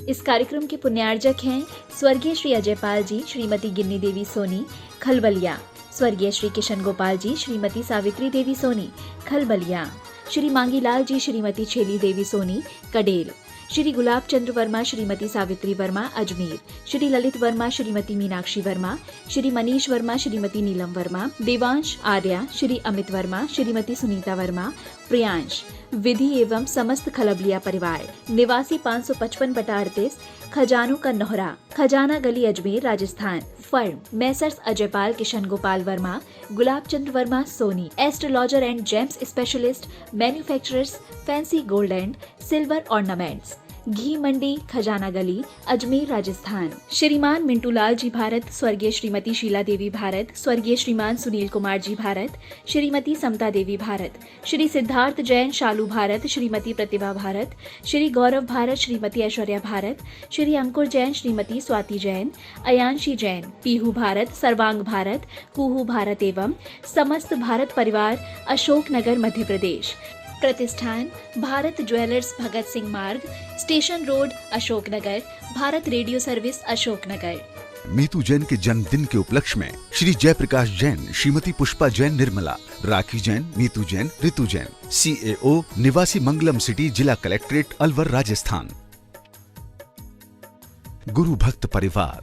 इस कार्यक्रम के पुण्यार्जक हैं स्वर्गीय श्री अजय पाल जी, श्रीमती गिन्नी देवी सोनी, खलबलिया, स्वर्गीय श्री किशन गोपाल जी, श्रीमती सावित्री देवी सोनी, खलबलिया, श्री मांगीलाल जी, श्रीमती छेली देवी सोनी, कडेल, श्री गुलाब चंद्र वर्मा, श्रीमती सावित्री वर्मा, अजमेर, श्री ललित वर्मा, श्रीमती मीनाक्षी वर्मा, श्री मनीष वर्मा, श्रीमती नीलम वर्मा, देवांश आर्या, श्री अमित वर्मा, श्रीमती सुनीता वर्मा, प्रियांश, विधि एवं समस्त खलबलिया परिवार, निवासी 555/38, खजानों का नोहरा, Khazana Gali, Ajmer, Rajasthan. Firm messrs Ajaypal Kishan Gopal Verma, Gulab Chandra Verma Soni, astrologer and gems specialist, manufacturers, fancy gold and silver ornaments, Ghee Mandi, Khazana Gali, Ajmer, Rajasthan. श्रीमान मिंटू लाल जी भारत, स्वर्गीय श्रीमती शीला देवी भारत, स्वर्गीय श्रीमान सुनील कुमार जी भारत, श्रीमती समता देवी भारत, श्री सिद्धार्थ जैन शालू भारत, श्रीमती प्रतिभा भारत, श्री गौरव भारत, श्रीमती ऐश्वर्या भारत, श्री अंकुर जैन, श्रीमती स्वाति जैन, अयांशी जैन, पीहू भारत, सर्वांग भारत, कुहू भारत एवं समस्त भारत परिवार, अशोक नगर, मध्य प्रदेश। प्रतिष्ठान भारत ज्वेलर्स, भगत सिंह मार्ग, station road, Ashoknagar, Bharat radio service, Ashoknagar. Meetu Jain के जन्मदिन के उपलक्ष्य में श्री जयप्रकाश जैन, श्रीमती पुष्पा जैन निर्मला, राखी जैन, मीतू जैन, ऋतु जैन, CAO, निवासी मंगलम सिटी, जिला कलेक्ट्रेट, अलवर, राजस्थान। गुरु भक्त परिवार।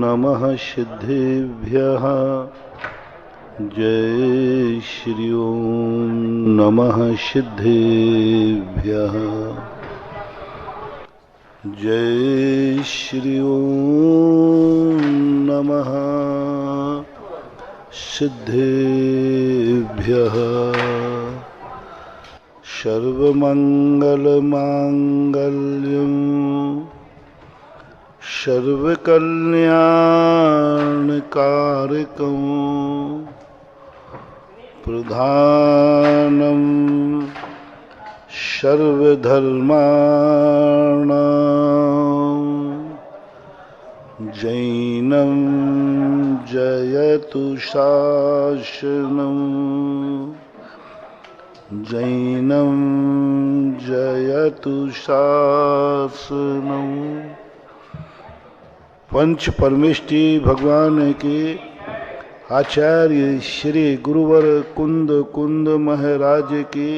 नमः सिद्धेभ्यः। जय श्री ओम नमः सिद्धेभ्यः। जय श्री ओम नमः सिद्धेभ्यः। सर्वमंगल मांगल्यं सर्वकल्याणकारकं प्रधानं सर्वधर्माणां जैनं जयतु शासनं जैनं जयतु शासनं। पंच परमेष्टि भगवान के आचार्य श्री गुरुवर कुंद कुंद महाराज के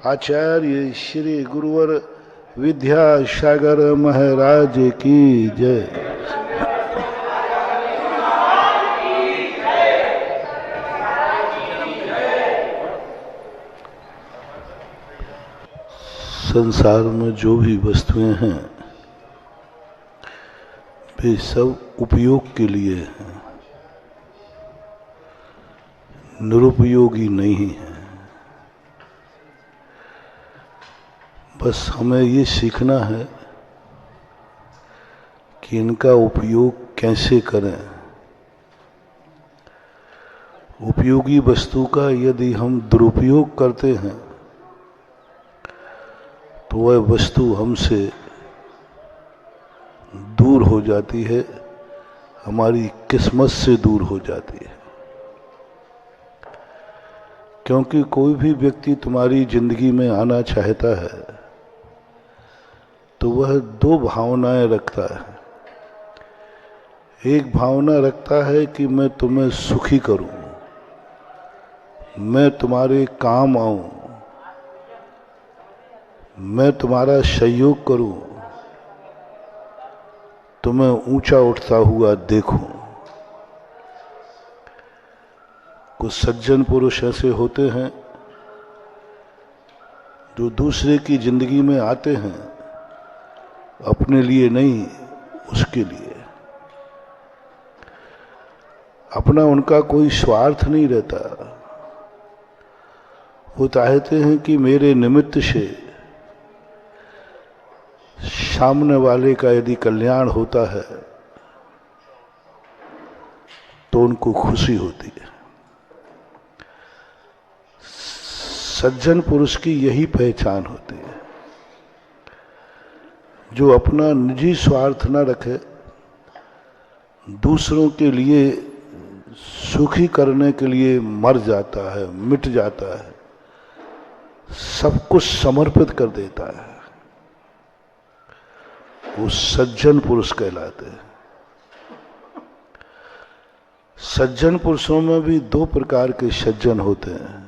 आचार्य श्री गुरुवर विद्यासागर महाराज की जय। संसार में जो भी वस्तुएं हैं वे सब उपयोग के लिए हैं, निरुपयोगी नहीं है। बस हमें ये सीखना है कि इनका उपयोग कैसे करें। उपयोगी वस्तु का यदि हम दुरुपयोग करते हैं तो वह वस्तु हमसे दूर हो जाती है, हमारी किस्मत से दूर हो जाती है। क्योंकि कोई भी व्यक्ति तुम्हारी जिंदगी में आना चाहता है तो वह दो भावनाएं रखता है। एक भावना रखता है कि मैं तुम्हें सुखी करूं, मैं तुम्हारे काम आऊं, मैं तुम्हारा सहयोग करूं, तुम्हें ऊंचा उठता हुआ देखूं। कुछ सज्जन पुरुष ऐसे होते हैं जो दूसरे की जिंदगी में आते हैं, अपने लिए नहीं, उसके लिए। अपना उनका कोई स्वार्थ नहीं रहता। वो चाहते हैं कि मेरे निमित्त से सामने वाले का यदि कल्याण होता है तो उनको खुशी होती है। सज्जन पुरुष की यही पहचान होती है, जो अपना निजी स्वार्थ न रखे, दूसरों के लिए सुखी करने के लिए मर जाता है, मिट जाता है, सब कुछ समर्पित कर देता है, वो सज्जन पुरुष कहलाते हैं। सज्जन पुरुषों में भी दो प्रकार के सज्जन होते हैं।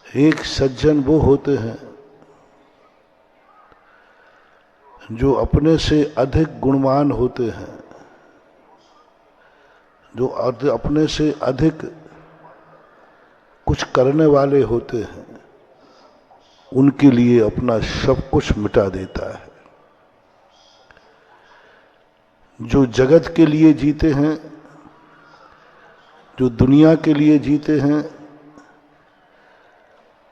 एक सज्जन वो होते हैं जो अपने से अधिक गुणवान होते हैं, जो अपने से अधिक कुछ करने वाले होते हैं, उनके लिए अपना सब कुछ मिटा देता है। जो जगत के लिए जीते हैं, जो दुनिया के लिए जीते हैं,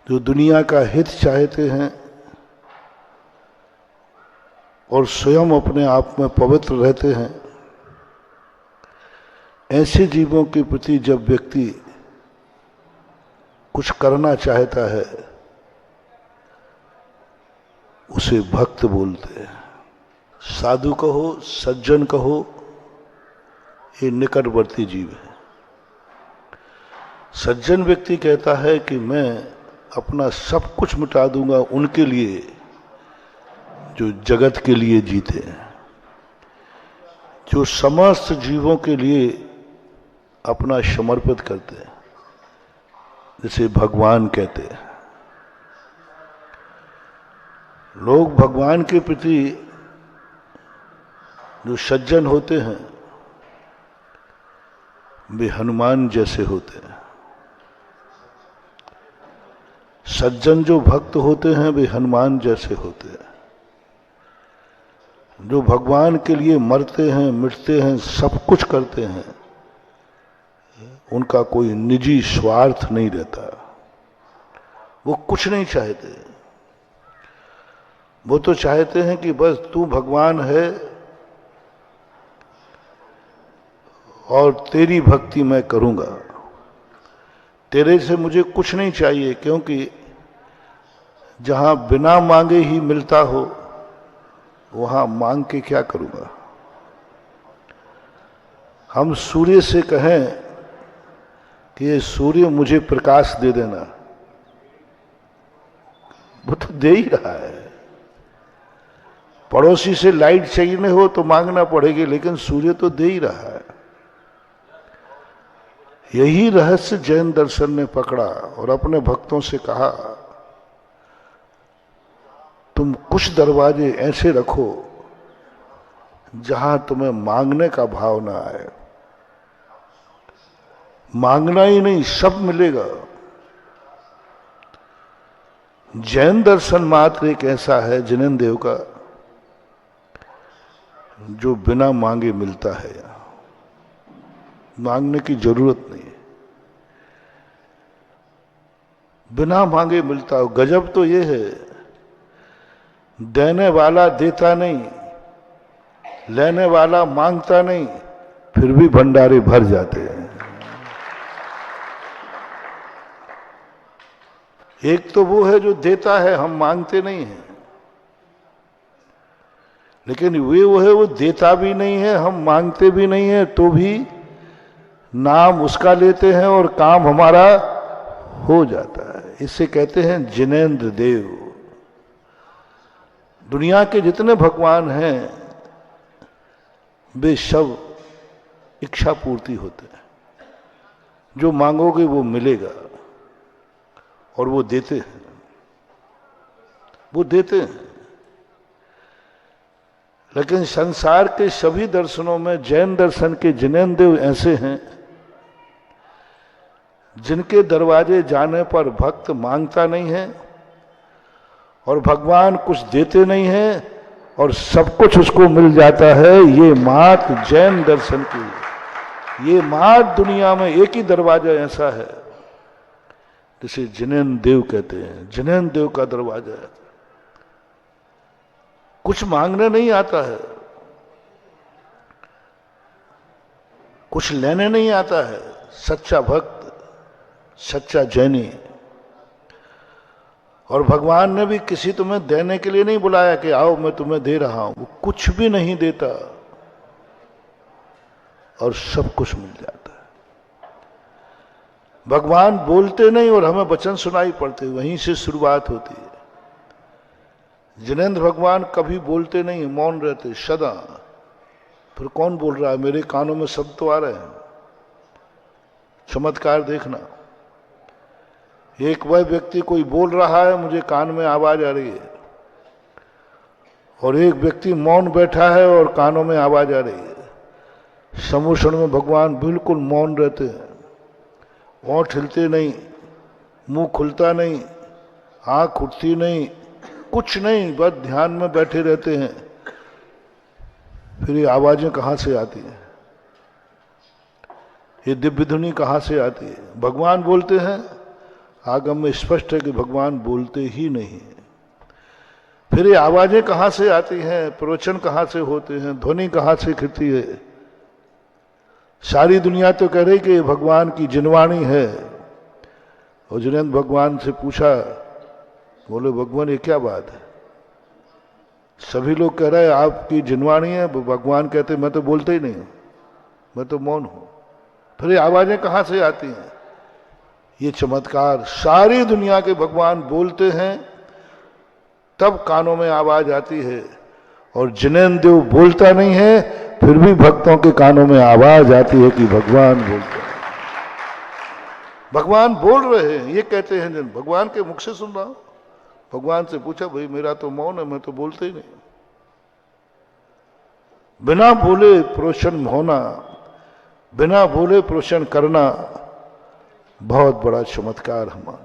जो दुनिया का हित चाहते हैं और स्वयं अपने आप में पवित्र रहते हैं, ऐसे जीवों के प्रति जब व्यक्ति कुछ करना चाहता है, उसे भक्त बोलते हैं। साधु कहो, सज्जन कहो, ये निकटवर्ती जीव है। सज्जन व्यक्ति कहता है कि मैं अपना सब कुछ मिटा दूंगा उनके लिए जो जगत के लिए जीते हैं, जो समस्त जीवों के लिए अपना समर्पित करते हैं, जिसे भगवान कहते हैं। लोग भगवान के प्रति जो सज्जन होते हैं वे हनुमान जैसे होते हैं। सज्जन जो भक्त होते हैं वे हनुमान जैसे होते हैं। जो भगवान के लिए मरते हैं, मिटते हैं, सब कुछ करते हैं, उनका कोई निजी स्वार्थ नहीं रहता। वो कुछ नहीं चाहते। वो तो चाहते हैं कि बस तू भगवान है और तेरी भक्ति मैं करूंगा, तेरे से मुझे कुछ नहीं चाहिए, क्योंकि जहां बिना मांगे ही मिलता हो वहां मांग के क्या करूंगा। हम सूर्य से कहें कि ये सूर्य मुझे प्रकाश दे देना, वो तो दे ही रहा है। पड़ोसी से लाइट चाहिए हो तो मांगना पड़ेगी, लेकिन सूर्य तो दे ही रहा है। यही रहस्य जैन दर्शन ने पकड़ा और अपने भक्तों से कहा, तुम कुछ दरवाजे ऐसे रखो जहां तुम्हें मांगने का भाव ना आए। मांगना ही नहीं, सब मिलेगा। जैन दर्शन मात्र एक ऐसा है जिनेन्द्र देव का, जो बिना मांगे मिलता है। मांगने की जरूरत नहीं है, बिना मांगे मिलता हो। गजब तो ये है, देने वाला देता नहीं, लेने वाला मांगता नहीं, फिर भी भंडारे भर जाते हैं। एक तो वो है जो देता है, हम मांगते नहीं हैं। लेकिन वो है वो देता भी नहीं है, हम मांगते भी नहीं है, तो भी नाम उसका लेते हैं और काम हमारा हो जाता है। इसे कहते हैं जिनेन्द्र देव। दुनिया के जितने भगवान हैं वे सब इच्छा पूर्ति होते हैं। जो मांगोगे वो मिलेगा, और वो देते हैं, वो देते हैं। लेकिन संसार के सभी दर्शनों में जैन दर्शन के जिनेन्द्र देव ऐसे हैं जिनके दरवाजे जाने पर भक्त मांगता नहीं है और भगवान कुछ देते नहीं है और सब कुछ उसको मिल जाता है। ये मात्र जैन दर्शन की, ये मात्र दुनिया में एक ही दरवाजा ऐसा है जिसे जिनेन्द्र देव कहते हैं। जिनेन्द्र देव का दरवाजा है। कुछ मांगने नहीं आता है, कुछ लेने नहीं आता है। सच्चा भक्त, सच्चा जैनी। और भगवान ने भी किसी तुम्हें देने के लिए नहीं बुलाया कि आओ मैं तुम्हें दे रहा हूं। वो कुछ भी नहीं देता और सब कुछ मिल जाता है। भगवान बोलते नहीं और हमें वचन सुनाई पड़ते, वहीं से शुरुआत होती है। जिनेंद्र भगवान कभी बोलते नहीं, मौन रहते सदा। फिर कौन बोल रहा है? मेरे कानों में शब्द तो आ रहे हैं। चमत्कार देखना, एक वह व्यक्ति कोई बोल रहा है, मुझे कान में आवाज आ रही है, और एक व्यक्ति मौन बैठा है और कानों में आवाज आ रही है। समूषण में भगवान बिल्कुल मौन रहते हैं, ओंठ हिलते नहीं, मुंह खुलता नहीं, आंख उठती नहीं, कुछ नहीं, बस ध्यान में बैठे रहते हैं। फिर ये आवाजें कहां से आती हैं? ये दिव्य ध्वनि कहां से आती है? भगवान बोलते हैं। आगम में स्पष्ट है कि भगवान बोलते ही नहीं। फिर ये आवाजें कहां से आती हैं? प्रवचन कहां से होते हैं? ध्वनि कहां से खिलती है? सारी दुनिया तो कह रही कि भगवान की जिनवाणी है। और जिनेंद्र भगवान से पूछा, बोले भगवान ये क्या बात है? सभी लोग कह रहे हैं आपकी जिनवाणी है। भगवान कहते मैं तो बोलते ही नहीं हूं, मैं तो मौन हूं। फिर ये आवाजें कहां से आती हैं? ये चमत्कार, सारी दुनिया के भगवान बोलते हैं तब कानों में आवाज आती है, और जिनेंद्र देव बोलता नहीं है फिर भी भक्तों के कानों में आवाज आती है कि भगवान बोलते हैं, भगवान बोल रहे हैं। ये कहते हैं जन, भगवान के मुख से सुन रहा हूं। भगवान से पूछा, भाई मेरा तो मौन है, मैं तो बोलते ही नहीं। बिना बोले प्रोशन होना, बिना बोले प्रोशन करना बहुत बड़ा चमत्कार है। मान,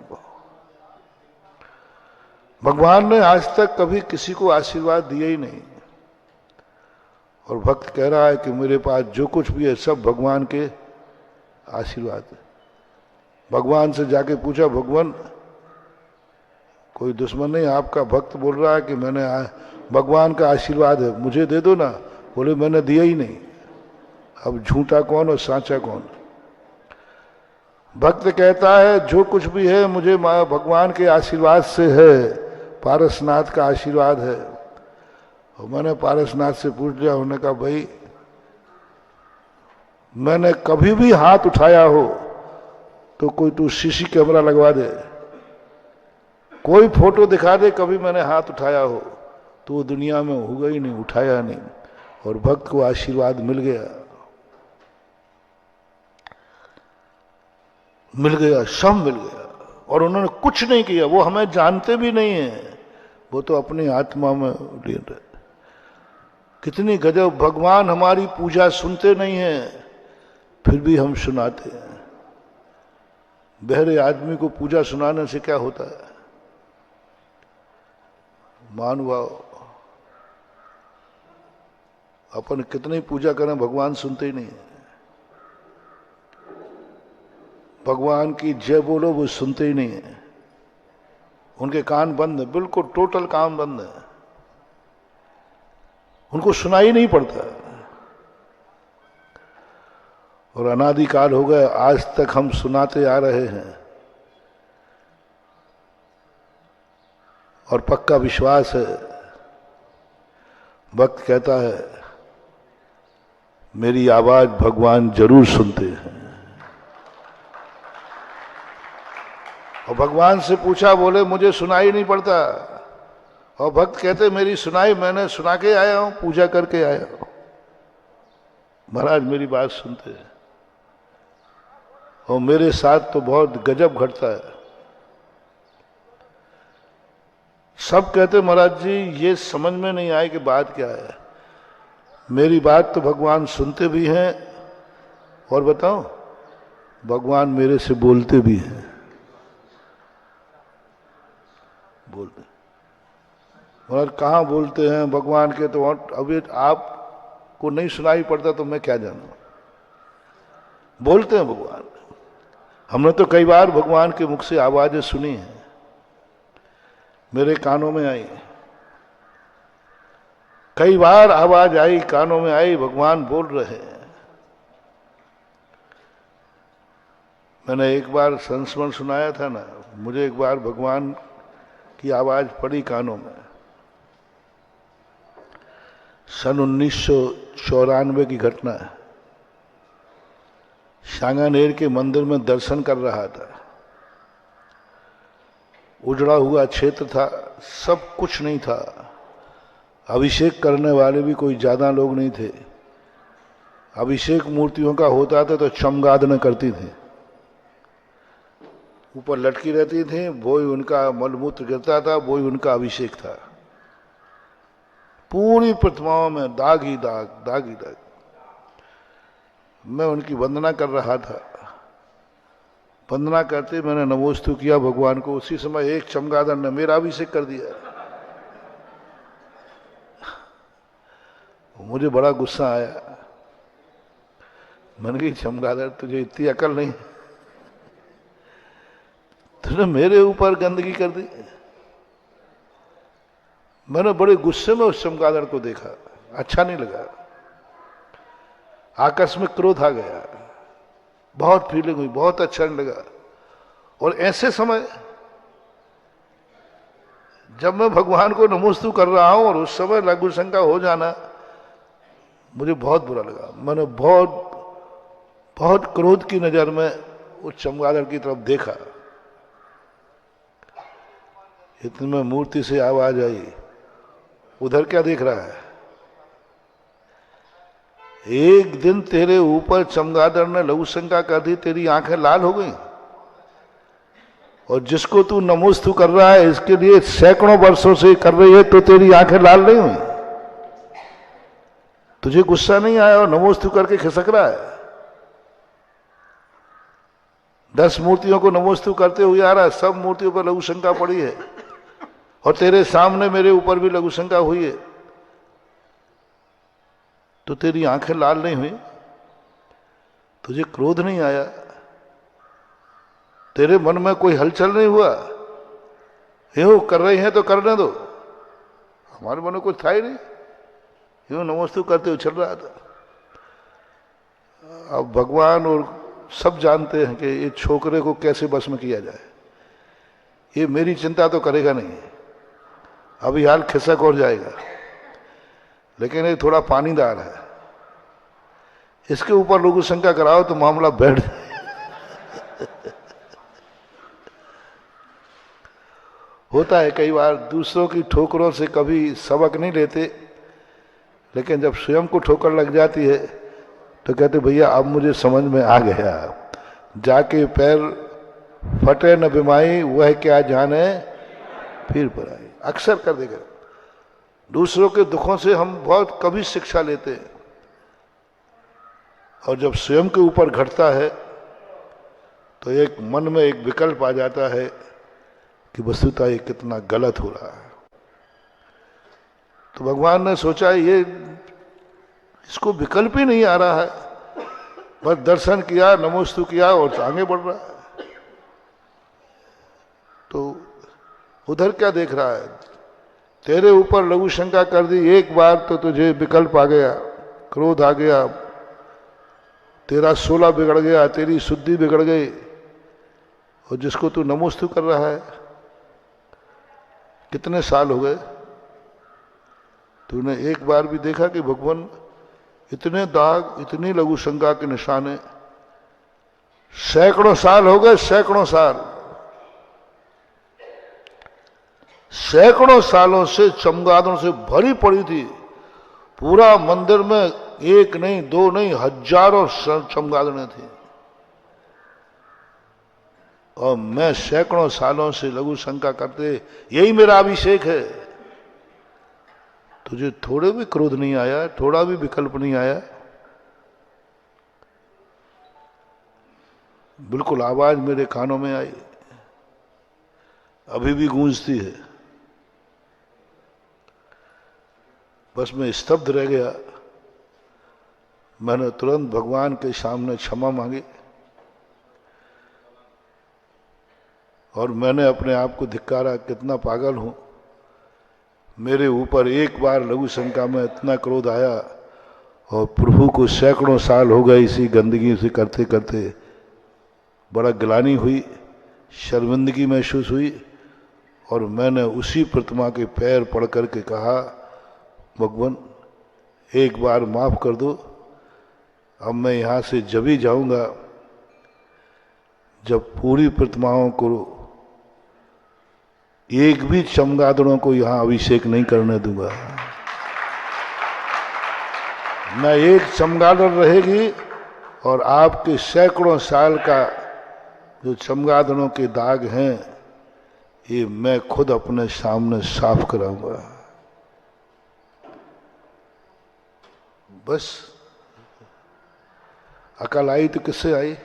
भगवान ने आज तक कभी किसी को आशीर्वाद दिया ही नहीं, और भक्त कह रहा है कि मेरे पास जो कुछ भी है सब भगवान के आशीर्वाद है। भगवान से जाके पूछा, भगवान कोई दुश्मन नहीं, आपका भक्त बोल रहा है कि मैंने भगवान का आशीर्वाद है, मुझे दे दो ना। बोले मैंने दिया ही नहीं। अब झूठा कौन और साचा कौन? भक्त कहता है जो कुछ भी है मुझे भगवान के आशीर्वाद से है, पारसनाथ का आशीर्वाद है। और मैंने पारसनाथ से पूछ लिया, उन्होंने कहा भाई मैंने कभी भी हाथ उठाया हो तो कोई तू सीसी कैमरा लगवा दे, कोई फोटो दिखा दे कभी मैंने हाथ उठाया हो, तो वो दुनिया में होगा ही नहीं, उठाया नहीं। और भक्त को आशीर्वाद मिल गया, मिल गया, सब मिल गया। और उन्होंने कुछ नहीं किया, वो हमें जानते भी नहीं है, वो तो अपनी आत्मा में लीन रहते। कितनी गजब! भगवान हमारी पूजा सुनते नहीं है फिर भी हम सुनाते हैं। बहरे आदमी को पूजा सुनाने से क्या होता है? मानवाओ, अपन कितनी पूजा करें भगवान सुनते ही नहीं है। भगवान की जय बोलो वो सुनते ही नहीं है, उनके कान बंद है, बिल्कुल टोटल कान बंद है, उनको सुनाई नहीं पड़ता। और अनादिकाल हो गए, आज तक हम सुनाते आ रहे हैं। और पक्का विश्वास है, भक्त कहता है मेरी आवाज भगवान जरूर सुनते हैं। और भगवान से पूछा, बोले मुझे सुनाई नहीं पड़ता। और भक्त कहते मेरी सुनाई, मैंने सुना के आया हूं, पूजा करके आया हूं, महाराज मेरी बात सुनते हैं। और मेरे साथ तो बहुत गजब घटता है। सब कहते महाराज जी ये समझ में नहीं आए कि बात क्या है। मेरी बात तो भगवान सुनते भी हैं, और बताओ भगवान मेरे से बोलते भी हैं। बोलते महाराज कहाँ बोलते हैं भगवान के? तो अभी आपको नहीं सुनाई पड़ता तो मैं क्या जानूं। बोलते हैं भगवान। हमने तो कई बार भगवान के मुख से आवाजें सुनी हैं, मेरे कानों में आई, कई बार आवाज आई, कानों में आई, भगवान बोल रहे हैं। मैंने एक बार संस्मरण सुनाया था ना, मुझे एक बार भगवान की आवाज पड़ी कानों में। सन 1994 की घटना है। सांगानेर के मंदिर में दर्शन कर रहा था। उजड़ा हुआ क्षेत्र था, सब कुछ नहीं था। अभिषेक करने वाले भी कोई ज्यादा लोग नहीं थे। अभिषेक मूर्तियों का होता था तो चमगादड़ करती थी, ऊपर लटकी रहती थी, वो ही उनका मलमूत्र गिरता था, वो ही उनका अभिषेक था। पूरी प्रतिमाओं में दाग ही दाग, दाग ही दाग। मैं उनकी वंदना कर रहा था। वंदना करते मैंने नमोस्तु किया भगवान को। उसी समय एक चमगादड़ ने मेरा अभिषेक कर दिया। मुझे बड़ा गुस्सा आया। मैंने कहा चमगादड़, तुझे इतनी अकल नहीं, तूने मेरे ऊपर गंदगी कर दी। मैंने बड़े गुस्से में उस चमगादड़ को देखा, अच्छा नहीं लगा। आकस्मिक क्रोध आ गया, बहुत फीलिंग हुई, बहुत अच्छा नहीं लगा। और ऐसे समय जब मैं भगवान को नमोस्तु कर रहा हूं और उस समय लघु शंका हो जाना मुझे बहुत बुरा लगा। मैंने बहुत क्रोध की नजर में उस चमगादड़ की तरफ देखा। इतने में मूर्ति से आवाज आई, उधर क्या देख रहा है? एक दिन तेरे ऊपर चमगादड़ ने लघु शंका कर दी, तेरी आंखें लाल हो गई। और जिसको तू नमोस्तु कर रहा है इसके लिए सैकड़ों वर्षों से कर रही है, तो तेरी आंखें लाल नहीं हुई? तुझे गुस्सा नहीं आया और नमोस्तु करके खिसक रहा है? 10 मूर्तियों को नमोस्तु करते हुए आ रहा है, सब मूर्तियों पर लघु शंका पड़ी है, और तेरे सामने मेरे ऊपर भी लघु शंका हुई है, तो तेरी आंखें लाल नहीं हुई? तुझे क्रोध नहीं आया? तेरे मन में कोई हलचल नहीं हुआ? यूं कर रही हैं तो करने दो, हमारे मन में कुछ था ही नहीं, यूं नमोस्तु करते हुए चल रहा था। अब भगवान और सब जानते हैं कि ये छोकरे को कैसे बस में किया जाए। ये मेरी चिंता तो करेगा नहीं, अभी हाल खिसक और जाएगा, लेकिन ये थोड़ा पानीदार है, इसके ऊपर लघु शंका कराओ तो मामला बैठ जाए। होता है कई बार, दूसरों की ठोकरों से कभी सबक नहीं लेते, लेकिन जब स्वयं को ठोकर लग जाती है तो कहते भैया अब मुझे समझ में आ गया, जाके पैर फटे न बिमाई, वह क्या जाने फिर पर आई। अक्सर कर देगा, दूसरों के दुखों से हम बहुत कभी शिक्षा लेते हैं, और जब स्वयं के ऊपर घटता है तो एक मन में एक विकल्प आ जाता है कि वस्तुतः ये कितना गलत हो रहा है। तो भगवान ने सोचा ये इसको विकल्प ही नहीं आ रहा है, बस दर्शन किया, नमोस्तु किया और आगे बढ़ रहा है। तो उधर क्या देख रहा है? तेरे ऊपर लघु शंका कर दी एक बार तो तुझे विकल्प आ गया, क्रोध आ गया, तेरा 16 बिगड़ गया, तेरी शुद्धि बिगड़ गई। और जिसको तू नमोस्तु कर रहा है, कितने साल हो गए तूने एक बार भी देखा कि भगवान इतने दाग, इतनी लघु शंका के निशाने? सैकड़ों साल हो गए, सैकड़ों साल, सैकड़ों सालों से चमगादड़ों से भरी पड़ी थी। पूरा मंदिर में एक नहीं, दो नहीं, हजारों चमगादड़ें थी, और मैं सैकड़ों सालों से लघु शंका करते यही मेरा अभिषेक है। तुझे थोड़े भी क्रोध नहीं आया, थोड़ा भी विकल्प नहीं आया? बिल्कुल आवाज मेरे कानों में आई, अभी भी गूंजती है। बस मैं स्तब्ध रह गया। मैंने तुरंत भगवान के सामने क्षमा मांगी और मैंने अपने आप को धिक्कारा, कितना पागल हूं। मेरे ऊपर एक बार लघु शंका में इतना क्रोध आया और प्रभु को सैकड़ों साल हो गए इसी गंदगी से करते करते। बड़ा ग्लानि हुई, शर्मिंदगी महसूस हुई, और मैंने उसी प्रतिमा के पैर पड़ करके कहा, भगवान एक बार माफ कर दो, अब मैं यहाँ से जब ही जाऊँगा जब पूरी प्रतिमाओं को एक भी चमगादड़ों को यहां अभिषेक नहीं करने दूंगा। न एक चमगादड़ रहेगी और आपके सैकड़ों साल का जो चमगादड़ों के दाग हैं ये मैं खुद अपने सामने साफ कराऊंगा। बस अकल आई तो किससे आई?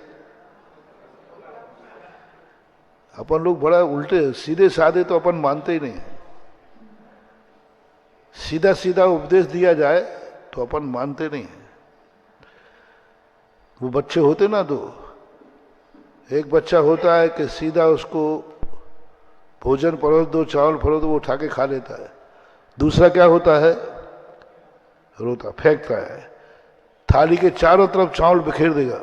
अपन लोग बड़ा उल्टे, सीधे साधे तो अपन मानते ही नहीं। सीधा सीधा उपदेश दिया जाए तो अपन मानते नहीं। वो बच्चे होते ना, तो एक बच्चा होता है कि सीधा उसको भोजन परोस दो, चावल परोस दो, वो उठा के खा लेता है। दूसरा क्या होता है? रोता, फेंकता है, थाली के चारों तरफ चावल बिखेर देगा।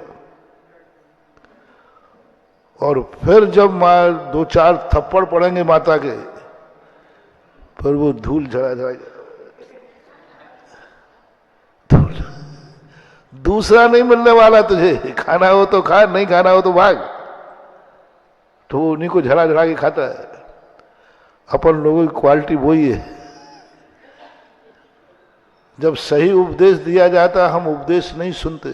और फिर जब माँ दो चार थप्पड़ पड़ेंगे माता के, फिर वो धूल झड़ा झड़ा धूल। दूसरा नहीं मिलने वाला तुझे, खाना हो तो खा, नहीं खाना हो तो भाग। तो वो उन्हीं को झड़ा झड़ा के खाता है। अपन लोगों की क्वालिटी वही है। जब सही उपदेश दिया जाता हम उपदेश नहीं सुनते।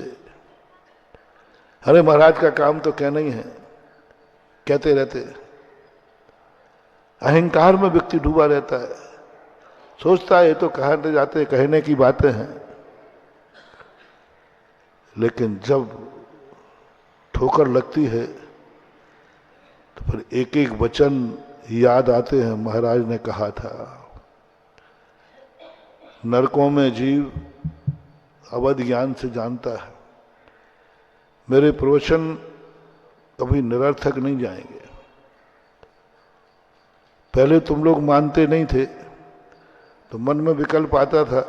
अरे महाराज का काम तो कहना ही है, कहते रहते। अहंकार में व्यक्ति डूबा रहता है, सोचता है ये तो कहते जाते, कहने की बातें हैं। लेकिन जब ठोकर लगती है तो फिर एक एक वचन याद आते हैं। महाराज ने कहा था, नरकों में जीव अवध ज्ञान से जानता है। मेरे प्रवचन कभी निरर्थक नहीं जाएंगे। पहले तुम लोग मानते नहीं थे तो मन में विकल्प आता था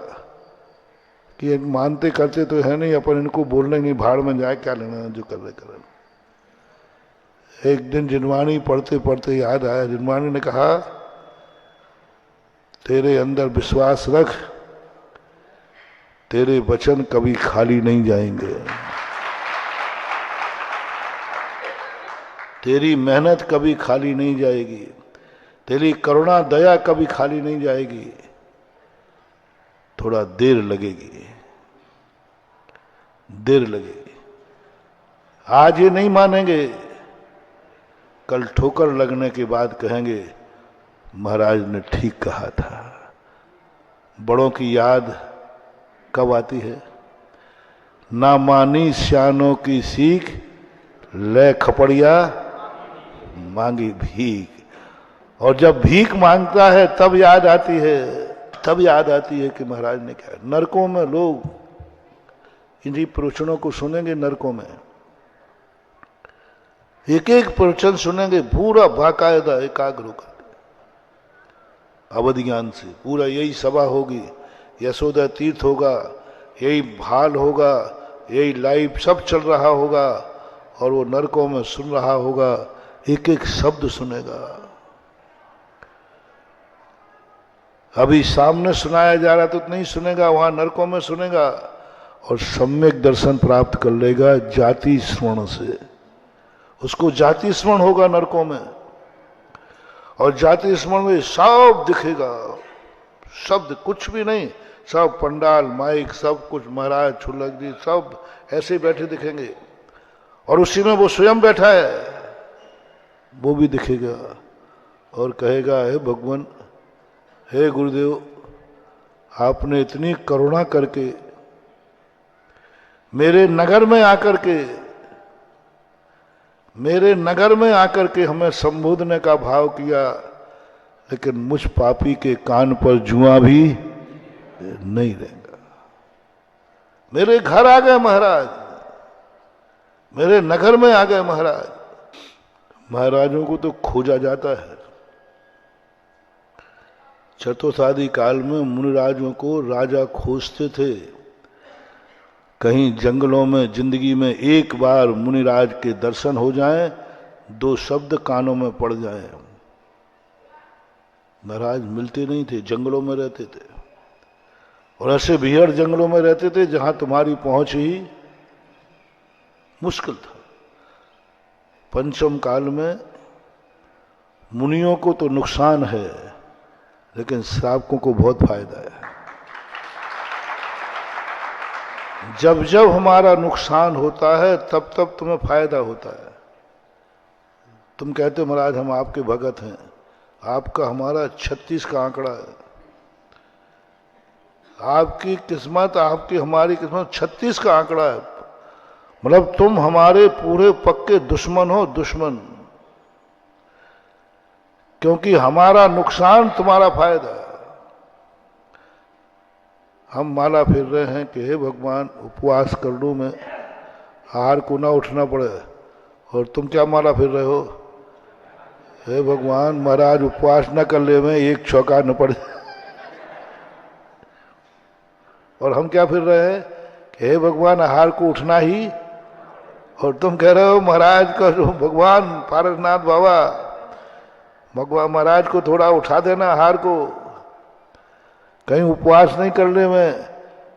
कि मानते करते तो है नहीं, अपन इनको बोलने नहीं, भाड़ में जाए, क्या लेना जो कर रहे करें। एक दिन जिनवाणी पढ़ते पढ़ते याद आया, जिनवाणी ने कहा, तेरे अंदर विश्वास रख, तेरे वचन कभी खाली नहीं जाएंगे। तेरी मेहनत कभी खाली नहीं जाएगी, तेरी करुणा दया कभी खाली नहीं जाएगी। थोड़ा देर लगेगी, देर लगेगी। आज ये नहीं मानेंगे, कल ठोकर लगने के बाद कहेंगे महाराज ने ठीक कहा था। बड़ों की याद कब आती है? ना मानी सियानों की सीख, ले खपड़िया मांगी भीख। और जब भीख मांगता है तब याद आती है, तब याद आती है कि महाराज ने क्या। नरकों में लोग इन्हीं प्रवचनों को सुनेंगे। नरकों में एक एक प्रवचन सुनेंगे, पूरा बाकायदा एकाग्र होकर अवध ज्ञान से। पूरा यही सभा होगी, यशोदा तीर्थ होगा, यही भाल होगा, यही लाइव सब चल रहा होगा। और वो नरकों में सुन रहा होगा, एक एक शब्द सुनेगा। अभी सामने सुनाया जा रहा तो नहीं सुनेगा, वहां नरकों में सुनेगा और सम्यक दर्शन प्राप्त कर लेगा जाति स्मरण से। उसको जाति स्मरण होगा नरकों में, और जाति स्मरण में सब दिखेगा। शब्द कुछ भी नहीं, सब पंडाल माइक सब कुछ, महाराज छुलक जी सब ऐसे बैठे दिखेंगे। और उसी में वो स्वयं बैठा है, वो भी दिखेगा और कहेगा, हे भगवान, हे गुरुदेव, आपने इतनी करुणा करके मेरे नगर में आकर के हमें संबोधने का भाव किया, लेकिन मुझ पापी के कान पर जुआ भी नहीं रहेगा। मेरे घर आ गए महाराज, मेरे नगर में आ गए महाराज। महाराजों को तो खोजा जाता है। चतुर्थादि काल में मुनिराजों को राजा खोजते थे। कहीं जंगलों में जिंदगी में एक बार मुनिराज के दर्शन हो जाएं, दो शब्द कानों में पड़ जाएं। महाराज मिलते नहीं थे, जंगलों में रहते थे। और ऐसे भीड़ जंगलों में रहते थे जहां तुम्हारी पहुंच ही मुश्किल था। पंचम काल में मुनियों को तो नुकसान है, लेकिन श्रावकों को बहुत फायदा है। जब जब हमारा नुकसान होता है तब तब तुम्हें फायदा होता है। तुम कहते हो महाराज हम आपके भगत हैं, आपका हमारा 36 का आंकड़ा है। आपकी किस्मत, आपकी हमारी किस्मत 36 का आंकड़ा है। मतलब तुम हमारे पूरे पक्के दुश्मन हो, दुश्मन। क्योंकि हमारा नुकसान तुम्हारा फायदा है। हम माला फिर रहे हैं कि हे भगवान उपवास कर लूं मैं, आहार को ना उठना पड़े, और तुम क्या माला फिर रहे हो, हे भगवान महाराज उपवास न कर ले, मैं एक चौका न पड़े। और हम क्या फिर रहे हैं कि हे भगवान आहार को उठना ही, और तुम कह रहे हो महाराज को, भगवान पारसनाथ बाबा भगवान महाराज को थोड़ा उठा देना आहार को, कहीं उपवास नहीं कर ले, मैं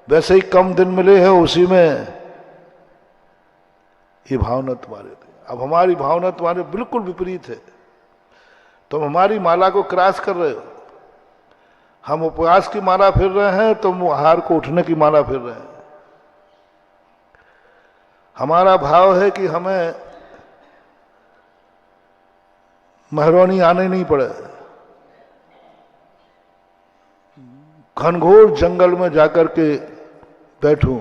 वैसे ही कम दिन मिले हैं उसी में। ये भावना तुम्हारे थे। अब हमारी भावना तुम्हारे बिल्कुल विपरीत है। तुम हमारी माला को क्रॉस कर रहे हो। हम उपवास की माला फिर रहे हैं, तुम आहार को उठने की माला फिर रहे हैं। हमारा भाव है कि हमें महरौनी आने नहीं पड़े, घनघोर जंगल में जाकर के बैठूं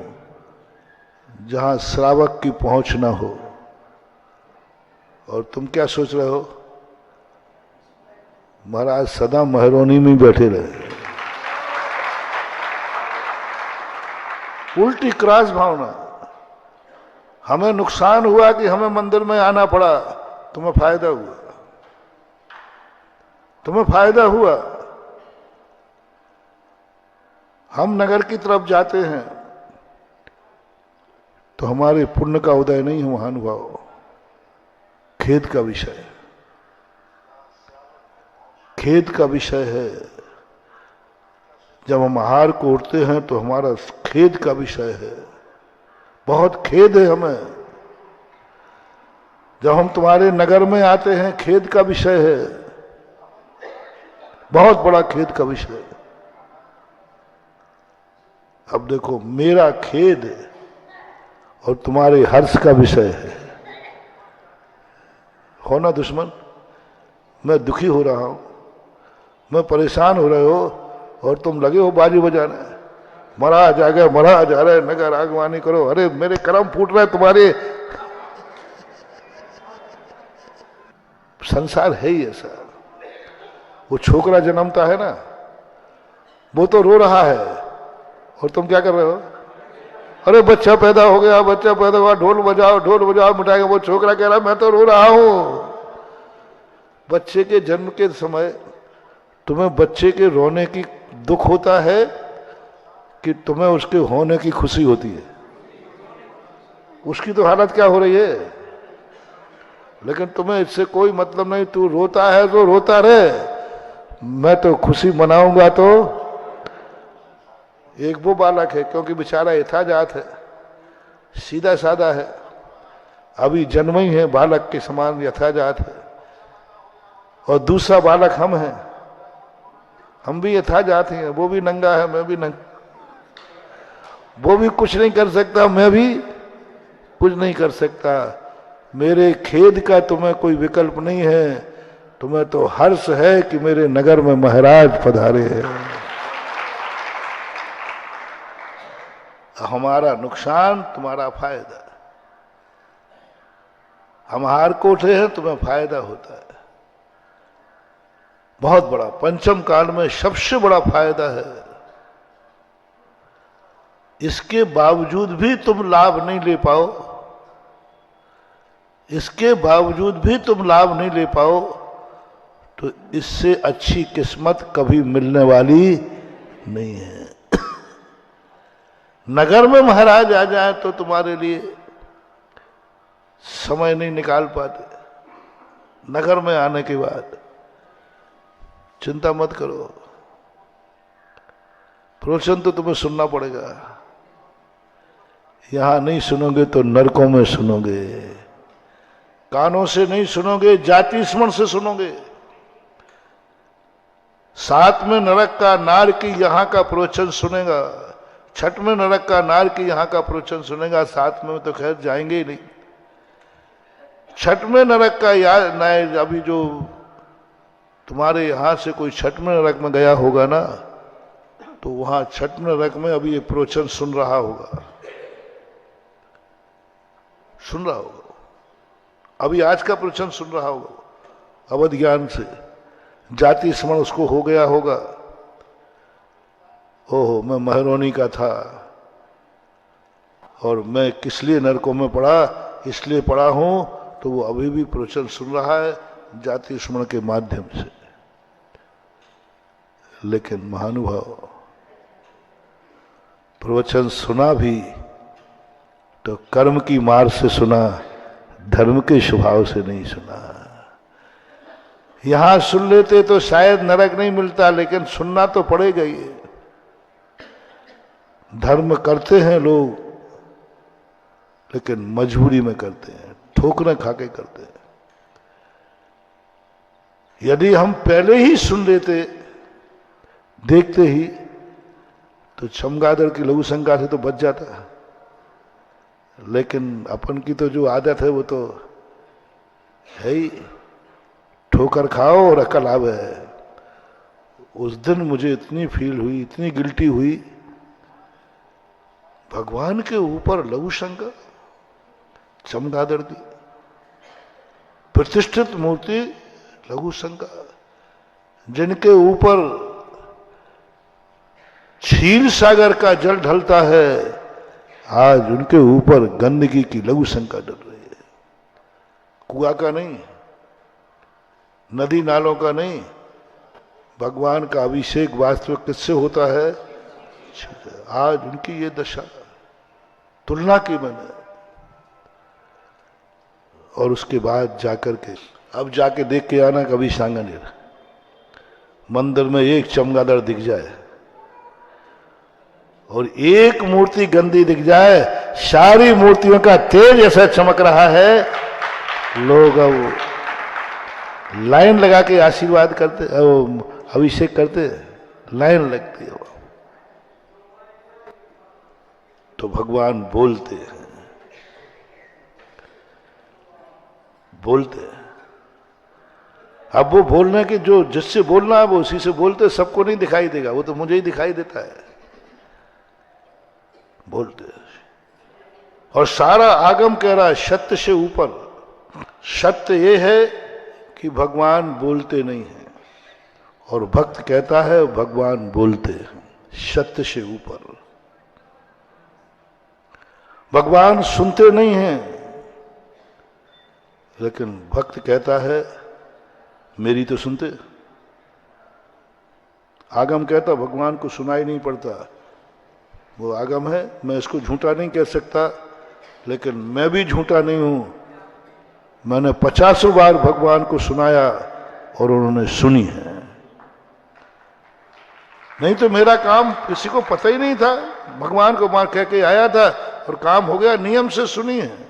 जहां श्रावक की पहुंच ना हो। और तुम क्या सोच रहे हो, महाराज सदा महरौनी में बैठे रहे। उल्टी क्रॉस भावना। हमें नुकसान हुआ कि हमें मंदिर में आना पड़ा, तुम्हें फायदा हुआ, तुम्हें फायदा हुआ। हम नगर की तरफ जाते हैं तो हमारे पुण्य का उदय नहीं है, वहां अनुभव खेद का विषय है, खेद का विषय है। जब हम आहार को उठते हैं तो हमारा खेद का विषय है, बहुत खेद है हमें। जब हम तुम्हारे नगर में आते हैं खेद का विषय है, बहुत बड़ा खेद का विषय है। अब देखो मेरा खेद और तुम्हारे हर्ष का विषय है। हो ना दुश्मन, मैं दुखी हो रहा हूं, मैं परेशान हो रहे हो, और तुम लगे हो बाजी बजाने, महाराज आ गए, महाराज आ रहे, नगर आगवानी करो। अरे मेरे कर्म फूट रहे तुम्हारे। संसार है ही ऐसा। वो छोकरा जन्मता है ना, वो तो रो रहा है, और तुम क्या कर रहे हो, अरे बच्चा पैदा हो गया, बच्चा पैदा हुआ, ढोल बजाओ मिठाई। वो छोकरा कह रहा मैं तो रो रहा हूं। बच्चे के जन्म के समय तुम्हें बच्चे के रोने की दुख होता है कि तुम्हें उसके होने की खुशी होती है? उसकी तो हालत क्या हो रही है, लेकिन तुम्हें इससे कोई मतलब नहीं। तू रोता है तो रोता रहे, मैं तो खुशी मनाऊंगा। तो एक वो बालक है, क्योंकि बेचारा यथाजात है, सीधा साधा है, अभी जन्म ही है, बालक के समान यथाजात है। और दूसरा बालक हम हैं, हम भी यथाजात हैं, वो भी नंगा है, मैं भी नंगा। वो भी कुछ नहीं कर सकता, मैं भी कुछ नहीं कर सकता। मेरे खेद का तुम्हें कोई विकल्प नहीं है, तुम्हें तो हर्ष है कि मेरे नगर में महाराज पधारे हैं। हमारा नुकसान तुम्हारा फायदा। हम हार को उठे हैं, तुम्हें फायदा होता है बहुत बड़ा। पंचम काल में सबसे बड़ा फायदा है। इसके बावजूद भी तुम लाभ नहीं ले पाओ, इसके बावजूद भी तुम लाभ नहीं ले पाओ, तो इससे अच्छी किस्मत कभी मिलने वाली नहीं है। नगर में महाराज आ जाए तो तुम्हारे लिए समय नहीं निकाल पाते। नगर में आने के बाद चिंता मत करो, प्रवचन तो तुम्हें सुनना पड़ेगा। यहां नहीं सुनोगे तो नरकों में सुनोगे। कानों से नहीं सुनोगे, जाति स्मरण से सुनोगे। 7 में नरक का नार की यहाँ का प्रवचन सुनेगा, 6 में नरक का नार की यहाँ का प्रवचन सुनेगा, 7 में तो खैर जाएंगे ही नहीं। 6 में नरक का यार नाय, अभी जो तुम्हारे यहां से कोई 6 में नरक में गया होगा ना, तो वहां 6 में नरक में अभी ये प्रवचन सुन रहा होगा, सुन रहा होगा, अभी आज का प्रवचन सुन रहा होगा अवध ज्ञान से। जाति स्मरण उसको हो गया होगा, ओहो मैं महरौनी का था और मैं किस लिए नरकों में पड़ा, इसलिए पड़ा हूं, तो वो अभी भी प्रवचन सुन रहा है जाति स्मरण के माध्यम से। लेकिन महानुभाव, प्रवचन सुना भी तो कर्म की मार से सुना, धर्म के स्वभाव से नहीं सुना। यहां सुन लेते तो शायद नरक नहीं मिलता, लेकिन सुनना तो पड़ेगा ही। धर्म करते हैं लोग, लेकिन मजबूरी में करते हैं, ठोकरें खाके करते हैं। यदि हम पहले ही सुन लेते, देखते ही, तो चमगादड़ की लघु शंका से तो बच जाता। लेकिन अपन की तो जो आदत है वो तो है ही, ठोकर खाओ और अकल आवे। उस दिन मुझे इतनी फील हुई, इतनी गिल्टी हुई, भगवान के ऊपर लघु शंका, चमगादड़ की प्रतिष्ठित मूर्ति लघु शंका, जिनके ऊपर क्षीर सागर का जल ढलता है, आज उनके ऊपर गंदगी की लघु शंका डल रही है। कुआ का नहीं, नदी नालों का नहीं, भगवान का अभिषेक वास्तविक किससे होता है? आज उनकी ये दशा, तुलना की मैंने। और उसके बाद जाकर के, अब जाके देख के आना कभी सांगनेर मंदिर में एक चमगादड़ दिख जाए और एक मूर्ति गंदी दिख जाए, सारी मूर्तियों का तेज ऐसा चमक रहा है, लोग अब लाइन लगा के आशीर्वाद करते, अभिषेक करते, लाइन लगती है। तो भगवान बोलते हैं, बोलते हैं। अब वो बोलने के, जो जिससे बोलना है वो उसी से बोलते, सबको नहीं दिखाई देगा, वो तो मुझे ही दिखाई देता है। बोलते हैं और सारा आगम कह रहा है सत्य से ऊपर। सत्य ये है कि भगवान बोलते नहीं हैं, और भक्त कहता है भगवान बोलते हैं, सत्य से ऊपर। भगवान सुनते नहीं हैं, लेकिन भक्त कहता है मेरी तो सुनते। आगम कहता भगवान को सुनाई नहीं पड़ता, वो आगम है, मैं इसको झूठा नहीं कह सकता, लेकिन मैं भी झूठा नहीं हूं। मैंने 50 बार भगवान को सुनाया और उन्होंने सुनी है। नहीं तो मेरा काम किसी को पता ही नहीं था, भगवान को मार कह के आया था और काम हो गया, नियम से सुनी है।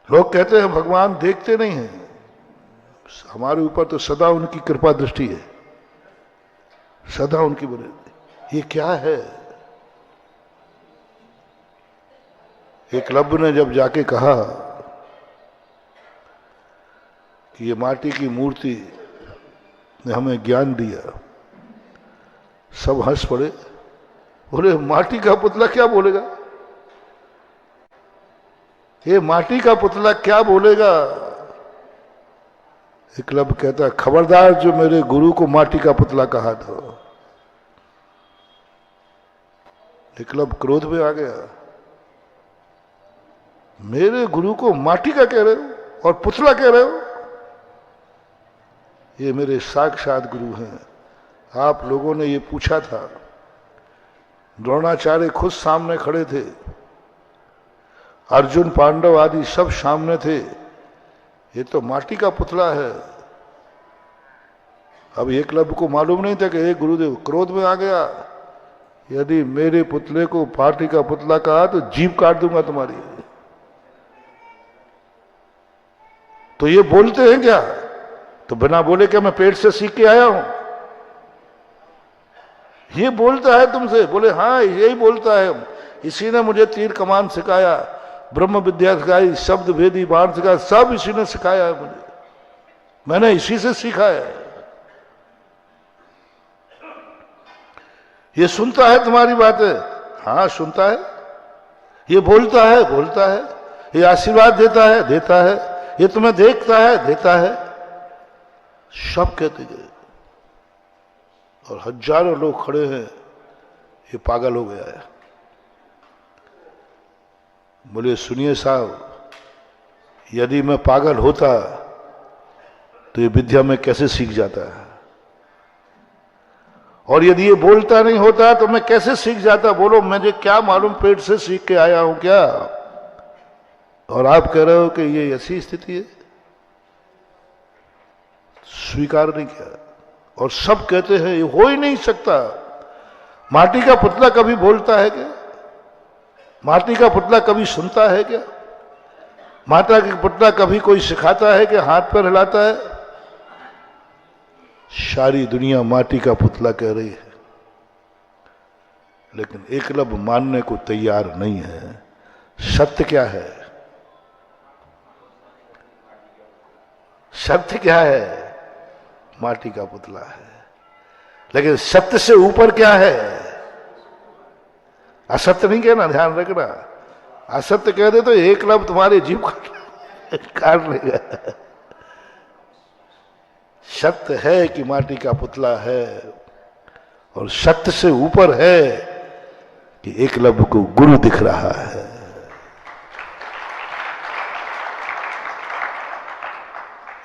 लोग कहते हैं भगवान देखते नहीं हैं, हमारे ऊपर तो सदा उनकी कृपा दृष्टि है, सदा उनकी बने। ये क्या है? एकलव्य ने जब जाके कहा कि ये माटी की मूर्ति ने हमें ज्ञान दिया, सब हंस पड़े, बोले माटी का पुतला क्या बोलेगा, ये माटी का पुतला क्या बोलेगा? एकलव्य कहता खबरदार जो मेरे गुरु को माटी का पुतला कहा था। एकलव्य क्रोध में आ गया, मेरे गुरु को माटी का कह रहे हो और पुतला कह रहे हो? ये मेरे साक्षात गुरु हैं। आप लोगों ने ये पूछा था, द्रोणाचार्य खुद सामने खड़े थे, अर्जुन पांडव आदि सब सामने थे, ये तो माटी का पुतला है। अब एकलव्य को मालूम नहीं था कि एक गुरुदेव क्रोध में आ गया, यदि मेरे पुतले को पार्टी का पुतला कहा तो जीभ काट दूंगा तुम्हारी। तो ये बोलते हैं क्या? तो बिना बोले क्या मैं पेट से सीख के आया हूं? ये बोलता है तुमसे, बोले हाँ यही बोलता है, इसी ने मुझे तीर कमान सिखाया, ब्रह्म विद्या सिखाई, शब्द भेदी बाण सिखाया, सब इसी ने सिखाया है मुझे, मैंने इसी से सीखा है। ये सुनता है तुम्हारी बातें? हाँ सुनता है। ये बोलता है? बोलता है। ये आशीर्वाद देता है? देता है। ये तुम्हें देखता है? देता है। सब कहते गए और हजारों लोग खड़े हैं, ये पागल हो गया है। बोले सुनिए साहब, यदि मैं पागल होता तो ये विद्या में कैसे सीख जाता है, और यदि ये बोलता नहीं होता तो मैं कैसे सीख जाता? बोलो मुझे क्या मालूम, पेट से सीख के आया हूं क्या? और आप कह रहे हो कि ये ऐसी स्थिति है? स्वीकार नहीं किया और सब कहते हैं ये हो ही नहीं सकता। माटी का पुतला कभी बोलता है क्या? माटी का पुतला कभी सुनता है क्या? माता का पुतला कभी कोई सिखाता है कि हाथ पर हिलाता है? सारी दुनिया माटी का पुतला कह रही है, लेकिन एकलव्य मानने को तैयार नहीं है। सत्य क्या है? सत्य क्या है? माटी का पुतला है। लेकिन सत्य से ऊपर क्या है? असत्य नहीं कहना, ध्यान रखना। असत्य कह दे तो एकलव्य तुम्हारे जीव काट लेगा। सत्य है कि माटी का पुतला है, और सत्य से ऊपर है कि एकलव्य को गुरु दिख रहा है।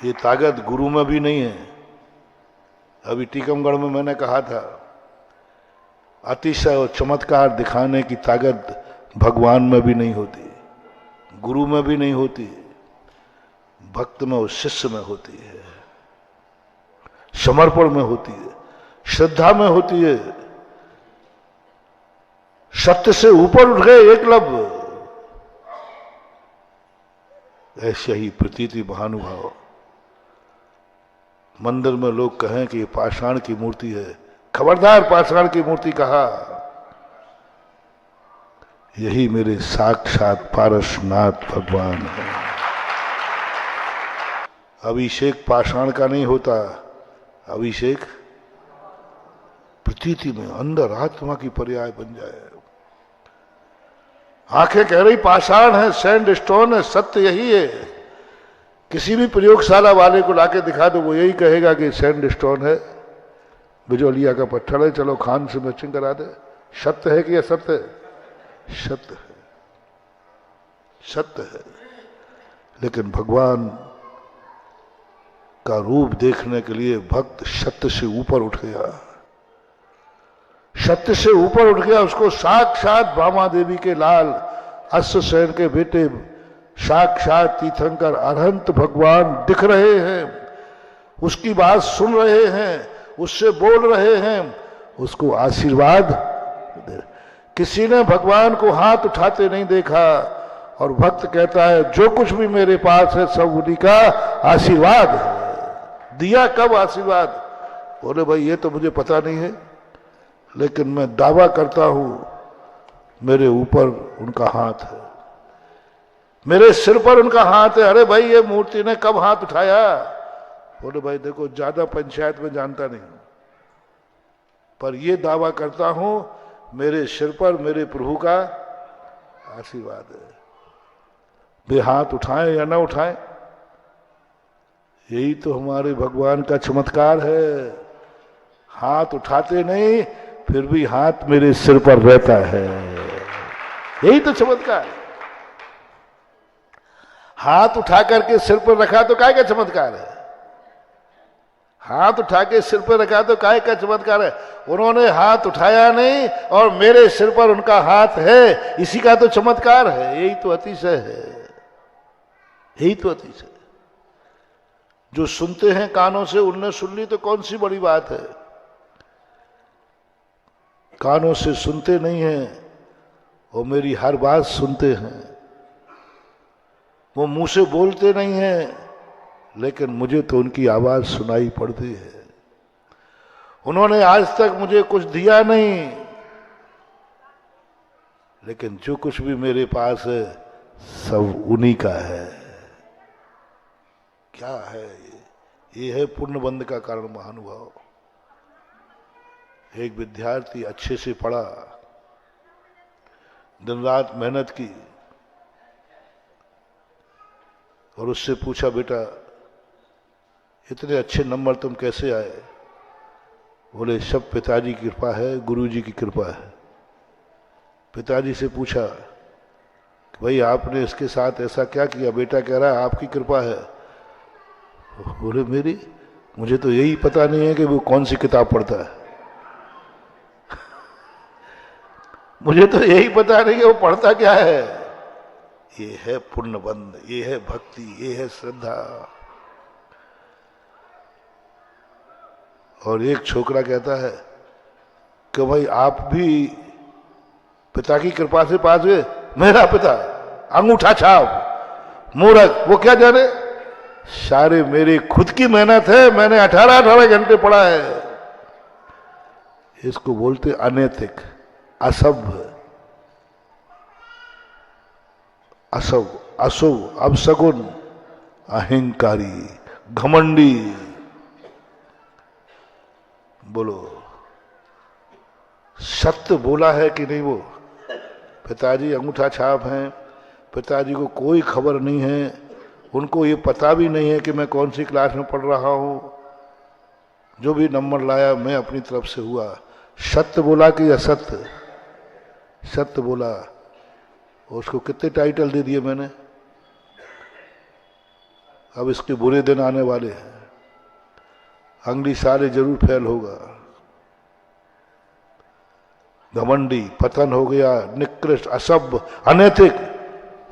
ये ताकत गुरु में भी नहीं है। अभी टीकमगढ़ में मैंने कहा था, अतिशय और चमत्कार दिखाने की ताकत भगवान में भी नहीं होती, गुरु में भी नहीं होती, भक्त में और शिष्य में होती है, समर्पण में होती है, श्रद्धा में होती है। सत्य से ऊपर उठ गए एकलव्य। ऐसे ही प्रतीति महानुभाव। मंदिर में लोग कहें कि ये पाषाण की मूर्ति है, खबरदार पाषाण की मूर्ति कहा। यही मेरे साक्षात पारसनाथ भगवान है। अभिषेक पाषाण का नहीं होता, अभिषेक प्रतीति में अंदर आत्मा की पर्याय बन जाए। आंखें कह रही पाषाण है, सैंड स्टोन है, सत्य यही है। किसी भी प्रयोगशाला वाले को लाके दिखा दो, वो यही कहेगा कि सैंड स्टोन है, बिजोलिया का पत्थर है, चलो खान से मैचिंग करा दे। सत्य है कि असत्य है? सत्य है, सत्य है। लेकिन भगवान का रूप देखने के लिए भक्त सत्य से ऊपर उठ गया, सत्य से ऊपर उठ गया। उसको साक्षात भामा देवी के लाल अश्वसेन के बेटे साक्षात तीर्थंकर अरहंत भगवान दिख रहे हैं, उसकी बात सुन रहे हैं, उससे बोल रहे हैं, उसको आशीर्वाद दे। किसी ने भगवान को हाथ उठाते नहीं देखा, और भक्त कहता है जो कुछ भी मेरे पास है सब उन्हीं का आशीर्वाद है। दिया कब आशीर्वाद? बोले भाई ये तो मुझे पता नहीं है, लेकिन मैं दावा करता हूं मेरे ऊपर उनका हाथ है, मेरे सिर पर उनका हाथ है। अरे भाई ये मूर्ति ने कब हाथ उठाया? बोले भाई देखो ज्यादा पंचायत में जानता नहीं, पर ये दावा करता हूं मेरे सिर पर मेरे प्रभु का आशीर्वाद है। वे हाथ उठाएं या ना उठाएं, यही तो हमारे भगवान का चमत्कार है। हाथ उठाते नहीं, फिर भी हाथ मेरे सिर पर रहता है, यही तो चमत्कार है। हाथ उठा करके सिर पर रखा तो काय का चमत्कार है? हाथ उठा के सिर पर रखा तो काय का चमत्कार है? उन्होंने हाथ उठाया नहीं और मेरे सिर पर उनका हाथ है, इसी का तो चमत्कार है। यही तो अतिशय है, यही तो अतिशय। जो सुनते हैं कानों से, उनने सुन ली तो कौन सी बड़ी बात है। कानों से सुनते नहीं हैं, वो मेरी हर बात सुनते हैं। वो मुंह से बोलते नहीं हैं, लेकिन मुझे तो उनकी आवाज सुनाई पड़ती है। उन्होंने आज तक मुझे कुछ दिया नहीं, लेकिन जो कुछ भी मेरे पास है सब उन्हीं का है। क्या है ये है पूर्ण बंध का कारण महानुभाव। एक विद्यार्थी अच्छे से पढ़ा, दिन रात मेहनत की, और उससे पूछा, बेटा इतने अच्छे नंबर तुम कैसे आए? बोले, सब पिताजी की कृपा है, गुरुजी की कृपा है। पिताजी से पूछा कि भाई आपने इसके साथ ऐसा क्या किया? बेटा कह रहा है आपकी कृपा है। बोले, मेरी? मुझे तो यही पता नहीं है कि वो कौन सी किताब पढ़ता है। मुझे तो यही पता नहीं कि वो पढ़ता क्या है। ये है पूर्ण बंध, ये है भक्ति, ये है श्रद्धा। और एक छोकरा कहता है कि भाई आप भी पिता की कृपा से पास हुए। मेरा पिता अंगूठा छाप मूर्ख, वो क्या जाने? सारे मेरी खुद की मेहनत है, मैंने 18 घंटे पढ़ा है। इसको बोलते अनैतिक, असभ्य, असव, अशुभ, अपशगुन, अहंकारी, घमंडी। बोलो, सत्य बोला है कि नहीं? वो पिताजी अंगूठा छाप हैं, पिताजी को कोई खबर नहीं है, उनको ये पता भी नहीं है कि मैं कौन सी क्लास में पढ़ रहा हूं। जो भी नंबर लाया मैं अपनी तरफ से हुआ। सत्य बोला कि असत्य? सत्य बोला। उसको कितने टाइटल दे दिए मैंने। अब इसके बुरे दिन आने वाले हैं, अगली साल जरूर फेल होगा। घमंडी, पतन हो गया, निकृष्ट, असभ्य, अनैतिक।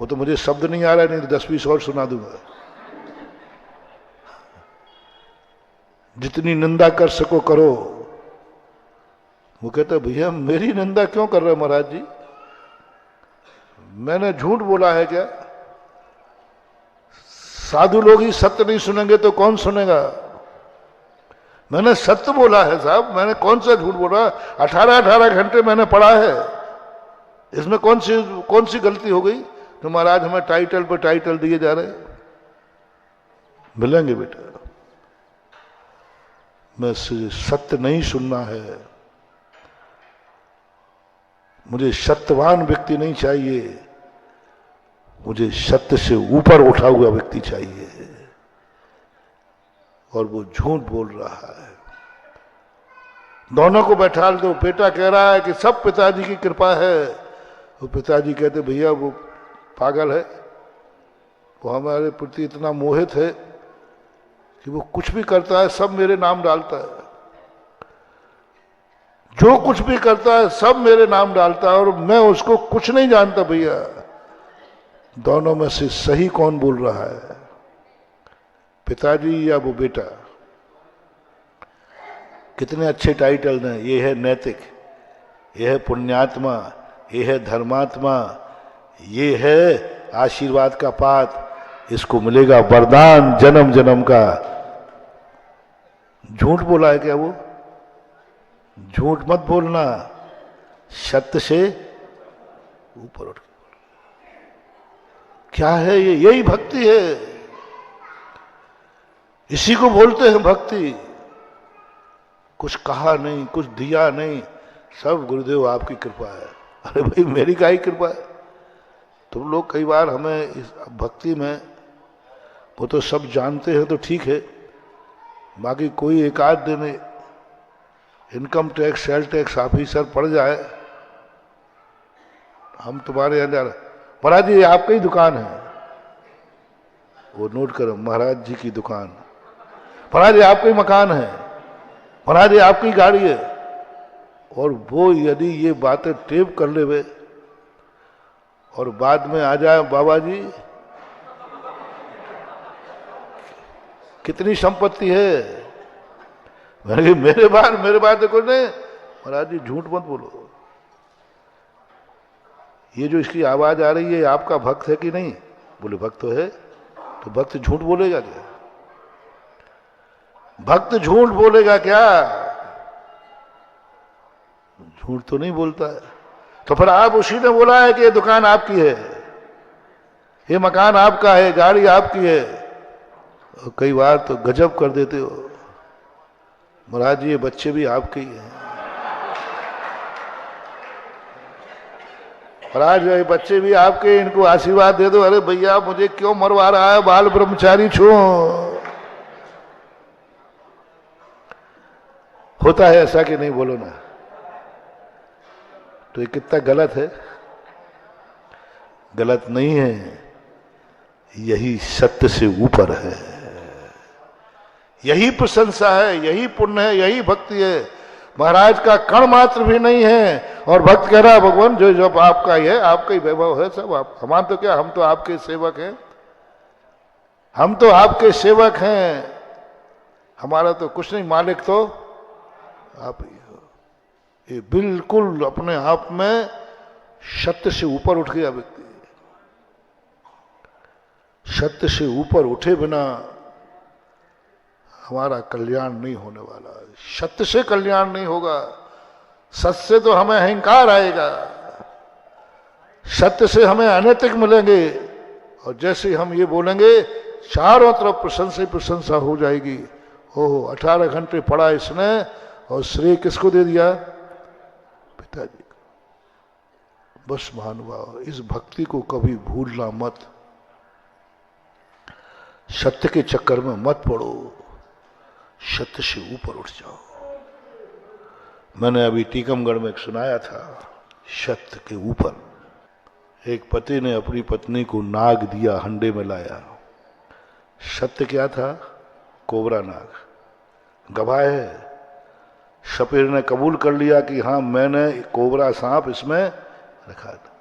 वो तो मुझे शब्द नहीं आ रहा है, नहीं तो 10-20 और सुना दूंगा। जितनी निंदा कर सको करो। वो कहता, भैया मेरी निंदा क्यों कर रहे हो महाराज जी? मैंने झूठ बोला है क्या? साधु लोग ही सत्य नहीं सुनेंगे तो कौन सुनेगा? मैंने सत्य बोला है साहब, मैंने कौन सा झूठ बोला? 18 घंटे मैंने पढ़ा है, इसमें कौन सी गलती हो गई? तो महाराज हमें टाइटल पर टाइटल दिए जा रहे हैं। मिलेंगे बेटा, मैं सत्य नहीं सुनना है। मुझे सत्यवान व्यक्ति नहीं चाहिए, मुझे सत्य से ऊपर उठा हुआ व्यक्ति चाहिए। और वो झूठ बोल रहा है। दोनों को बैठा दो। बेटा कह रहा है कि सब पिताजी की कृपा है। वो पिताजी कहते, भैया वो पागल है, वो हमारे प्रति इतना मोहित है कि वो कुछ भी करता है सब मेरे नाम डालता है। जो कुछ भी करता है सब मेरे नाम डालता है और मैं उसको कुछ नहीं जानता। भैया दोनों में से सही कौन बोल रहा है, पिताजी या वो बेटा? कितने अच्छे टाइटल हैं। ये है नैतिक, ये है पुण्यात्मा, ये है धर्मात्मा, ये है आशीर्वाद का पात्र। इसको मिलेगा वरदान जन्म जन्म का। झूठ बोला है क्या वो? झूठ मत बोलना, सत्य से ऊपर उठ। क्या है ये? यही भक्ति है, इसी को बोलते हैं भक्ति। कुछ कहा नहीं, कुछ दिया नहीं, सब गुरुदेव आपकी कृपा है। अरे भाई मेरी क्या ही कृपा है? तुम लोग कई बार हमें इस भक्ति में, वो तो सब जानते हैं तो ठीक है, बाकी कोई एक आध दिन income tax sale tax officer पड़ जाए, हम तुम्हारे यहाँ जा रहे। महाराज जी आपकी ही दुकान है, वो नोट करो, महाराज जी की दुकान। महाराज जी आपका ही मकान है, महाराज जी आपकी गाड़ी है। और वो यदि ये बातें टेप कर ले और बाद में आ जाए, बाबा जी कितनी संपत्ति है? मेरे बार देखो ने महाराज जी झूठ मत बोलो, ये जो इसकी आवाज आ रही है आपका भक्त है कि नहीं? बोले भक्त तो है। तो भक्त झूठ बोलेगा क्या? भक्त झूठ बोलेगा क्या? झूठ तो नहीं बोलता है। तो फिर आप उसी ने बोला है कि ये दुकान आपकी है, ये मकान आपका है, गाड़ी आपकी है, और कई बार तो गजब कर देते हो, महाराज जी ये बच्चे भी आपके ही हैं। महाराज ये बच्चे भी आपके, इनको आशीर्वाद दे दो। अरे भैया मुझे क्यों मरवा रहा है, बाल ब्रह्मचारी छू। होता है ऐसा कि नहीं, बोलो ना। तो ये कितना गलत है? गलत नहीं है, यही सत्य से ऊपर है, यही प्रशंसा है, यही पुण्य है, यही भक्ति है। महाराज का कण मात्र भी नहीं है और भक्त कह रहा है भगवान जो जब आपका ही है, आपका ही वैभव है सब आप। हमारा तो क्या, हम तो आपके सेवक हैं, हम तो आपके सेवक हैं, हमारा तो कुछ नहीं, मालिक तो आप ही हो। ये बिल्कुल अपने आप में सत्य से ऊपर उठ गया व्यक्ति। सत्य से ऊपर उठे बिना हमारा कल्याण नहीं होने वाला। सत्य से कल्याण नहीं होगा। सत्य से तो हमें अहंकार आएगा, सत्य से हमें अनैतिक मिलेंगे, और जैसे हम ये बोलेंगे चारों तरफ प्रशंसा प्रशंसा हो जाएगी। ओहो 18 घंटे पढ़ा इसने, और श्रेय किसको दे दिया? पिताजी को। बस महानुभाव, इस भक्ति को कभी भूलना मत, सत्य के चक्कर में मत पड़ो, सत्य से ऊपर उठ जाओ। मैंने अभी टीकमगढ़ में एक सुनाया था, सत्य के ऊपर। एक पति ने अपनी पत्नी को नाग दिया, हंडे में लाया। सत्य क्या था? कोबरा नाग। गवाह है, शपेर ने कबूल कर लिया कि हाँ मैंने कोबरा सांप इसमें रखा था।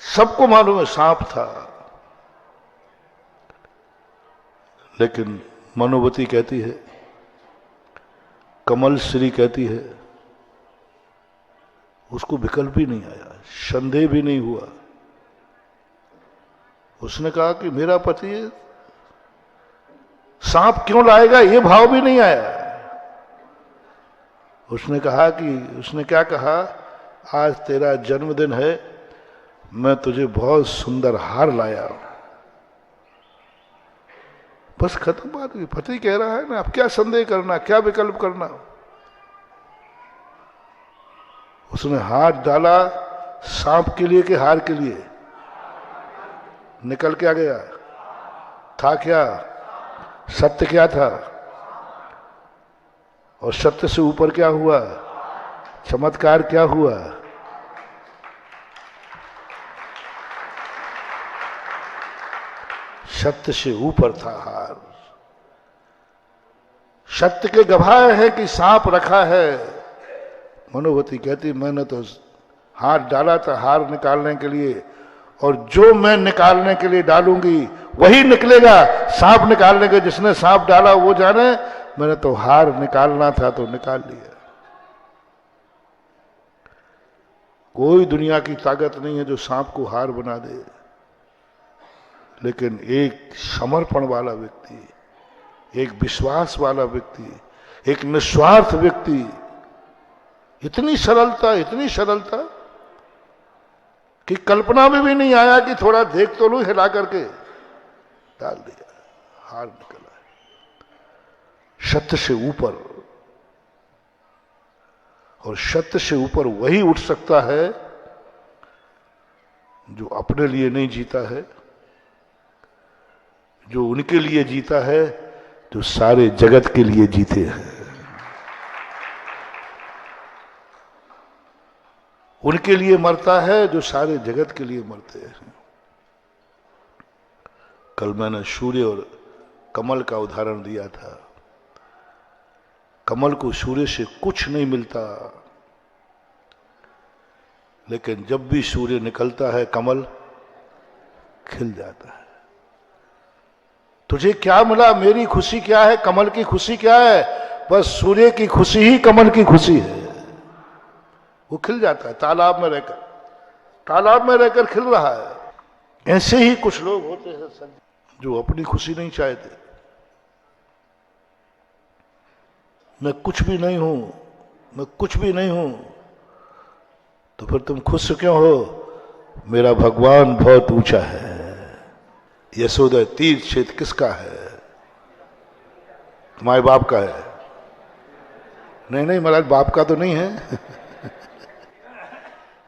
सबको मालूम है सांप था, लेकिन मनोवती कहती है, कमल श्री कहती है, उसको विकल्प ही नहीं आया, संदेह भी नहीं हुआ। उसने कहा कि मेरा पति सांप क्यों लाएगा, ये भाव भी नहीं आया। उसने कहा कि, उसने क्या कहा, आज तेरा जन्मदिन है, मैं तुझे बहुत सुंदर हार लाया हूं। बस खत्म बात हुई। पति कह रहा है ना, अब क्या संदेह करना, क्या विकल्प करना। उसने हाथ डाला सांप के लिए कि हार के लिए? निकल क्या गया? था क्या? सत्य क्या था? और सत्य से ऊपर क्या हुआ? चमत्कार क्या हुआ? सत्य से ऊपर था हार। सत्य के गवाह है कि सांप रखा है। मनोवती कहती, मैंने तो हाथ डाला था हार निकालने के लिए, और जो मैं निकालने के लिए डालूंगी वही निकलेगा। सांप निकालने के जिसने सांप डाला वो जाने, मैंने तो हार निकालना था तो निकाल लिया। कोई दुनिया की ताकत नहीं है जो सांप को हार बना दे, लेकिन एक समर्पण वाला व्यक्ति, एक विश्वास वाला व्यक्ति, एक निस्वार्थ व्यक्ति, इतनी सरलता कि कल्पना में भी नहीं आया कि थोड़ा देख तो लूं, हिला करके डाल दिया, हार निकला है। सत्य से ऊपर, और सत्य से ऊपर वही उठ सकता है जो अपने लिए नहीं जीता है, जो उनके लिए जीता है, जो सारे जगत के लिए जीते हैं। उनके लिए मरता है जो सारे जगत के लिए मरते हैं। कल मैंने सूर्य और कमल का उदाहरण दिया था। कमल को सूर्य से कुछ नहीं मिलता, लेकिन जब भी सूर्य निकलता है कमल खिल जाता है। तुझे क्या मिला, मेरी खुशी क्या है, कमल की खुशी क्या है? बस सूर्य की खुशी ही कमल की खुशी है। वो खिल जाता है तालाब में रहकर खिल रहा है। ऐसे ही कुछ लोग होते हैं जो अपनी खुशी नहीं चाहते। मैं कुछ भी नहीं हूं, तो फिर तुम खुश क्यों हो? मेरा भगवान बहुत ऊंचा है। यशोदा तीर छेद किसका है? तुम्हारे बाप का है? नहीं महाराज, बाप का तो नहीं है।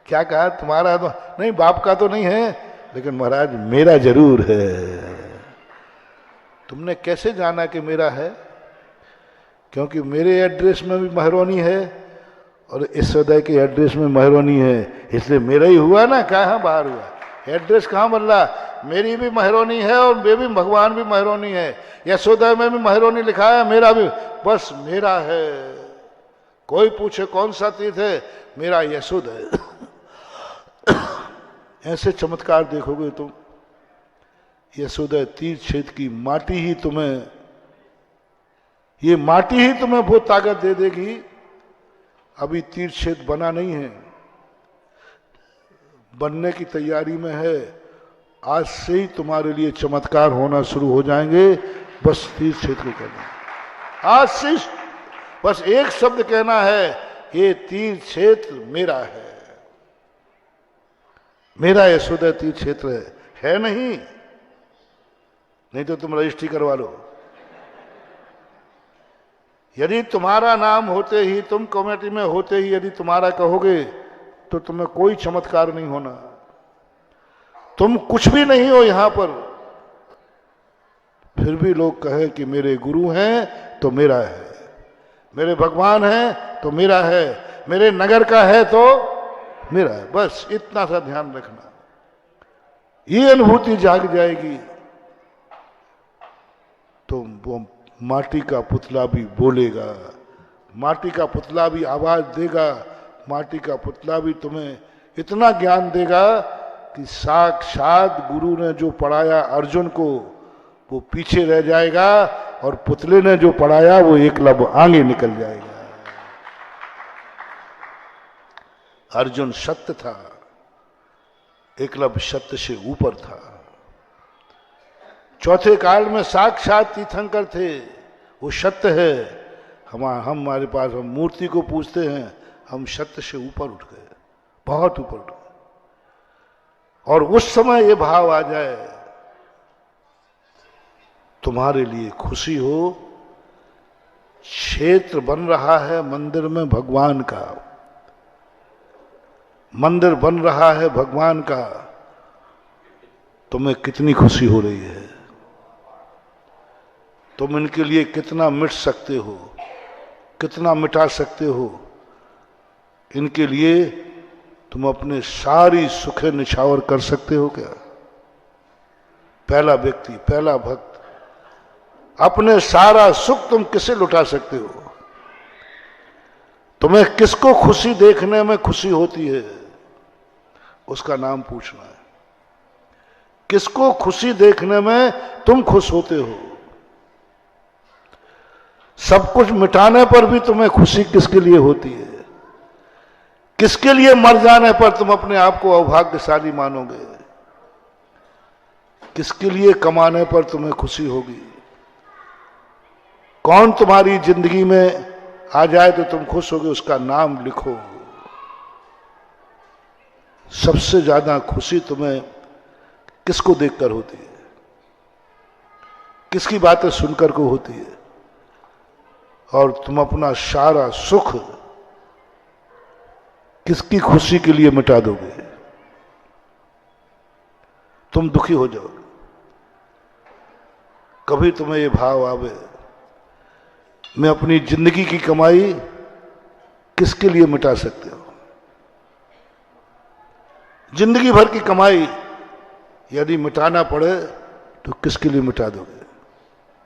क्या कहा? तुम्हारा तो नहीं, बाप का तो नहीं है, लेकिन महाराज मेरा जरूर है। तुमने कैसे जाना कि मेरा है? क्योंकि मेरे एड्रेस में भी महारानी है और यशोदा के एड्रेस में महारानी है, इसलिए मेरा ही हुआ ना। कहाँ बाहर हुआ? एड्रेस कहाँ बदला? मेरी भी महारानी है और मैं भी, भगवान भी महारानी है। यशोदा में भी महारानी लिखा है, मेरा भी, बस मेरा है। कोई पूछे कौन सा तीर्थ है? मेरा यशोदा है। ऐसे चमत्कार देखोगे तुम। यशोदा तीर छेद की माटी ही तुम्हें, ये माटी ही तुम्हें वो ताकत दे देगी। अभी तीर छेद बना नहीं है, बनने की तैयारी में है। आज से ही तुम्हारे लिए चमत्कार होना शुरू हो जाएंगे। बस तीर छेद को कहना, आज से बस एक शब्द कहना है, ये तीर छेद मेरा है, मेरा यशोदा तीर क्षेत्र है नहीं तो तुम रजिस्ट्री करवा लो। यदि तुम्हारा नाम होते ही, तुम कमेटी में होते ही यदि तुम्हारा कहोगे, तो तुम्हें कोई चमत्कार नहीं होना। तुम कुछ भी नहीं हो यहां पर, फिर भी लोग कहे कि मेरे गुरु हैं तो मेरा है, मेरे भगवान हैं तो मेरा है, मेरे नगर का है तो मेरा है। बस इतना सा ध्यान रखना, ये अनुभूति जाग जाएगी तो वो माटी का पुतला भी बोलेगा, माटी का पुतला भी आवाज देगा, माटी का पुतला भी तुम्हें इतना ज्ञान देगा कि साक्षात गुरु ने जो पढ़ाया अर्जुन को, वो पीछे रह जाएगा और पुतले ने जो पढ़ाया वो एकलव्य आगे निकल जाएगा। अर्जुन सत्य था, एकलव्य सत्य से ऊपर था। चौथे काल में साक्षात तीर्थंकर थे, वो सत्य है। हमारे पास, हम मूर्ति को पूजते हैं, हम सत्य से ऊपर उठ गए, बहुत ऊपर उठ गए। और उस समय ये भाव आ जाए, तुम्हारे लिए खुशी हो, क्षेत्र बन रहा है मंदिर में भगवान का, मंदिर बन रहा है भगवान का, तुम्हें कितनी खुशी हो रही है। तुम इनके लिए कितना मिट सकते हो, कितना मिटा सकते हो। इनके लिए तुम अपने सारी सुखे निछावर कर सकते हो क्या? पहला व्यक्ति, पहला भक्त, अपने सारा सुख तुम किसे लुटा सकते हो? तुम्हें किसको खुशी देखने में खुशी होती है, उसका नाम पूछना है। किसको खुशी देखने में तुम खुश होते हो? सब कुछ मिटाने पर भी तुम्हें खुशी किसके लिए होती है? किसके लिए मर जाने पर तुम अपने आप को अभाग्यशाली मानोगे? किसके लिए कमाने पर तुम्हें खुशी होगी? कौन तुम्हारी जिंदगी में आ जाए तो तुम खुश होगे, उसका नाम लिखो। सबसे ज्यादा खुशी तुम्हें किसको देखकर होती है? किसकी बातें सुनकर को होती है? और तुम अपना सारा सुख किसकी खुशी के लिए मिटा दोगे? तुम दुखी हो जाओगे। कभी तुम्हें ये भाव आवे, मैं अपनी जिंदगी की कमाई किसके लिए मिटा सकते हो? जिंदगी भर की कमाई यदि मिटाना पड़े तो किसके लिए मिटा दोगे?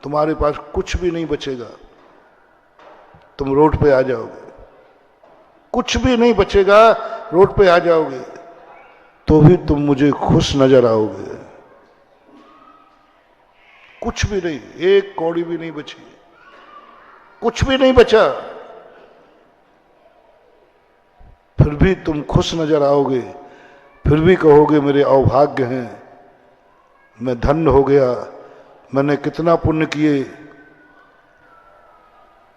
तुम्हारे पास कुछ भी नहीं बचेगा, तुम रोड पे आ जाओगे। कुछ भी नहीं बचेगा, रोड पे आ जाओगे तो भी तुम मुझे खुश नजर आओगे। कुछ भी नहीं, एक कौड़ी भी नहीं बची। कुछ भी नहीं बचा, फिर भी तुम खुश नजर आओगे, फिर भी कहोगे मेरे अभाग्य हैं, मैं धन्य हो गया, मैंने कितना पुण्य किए।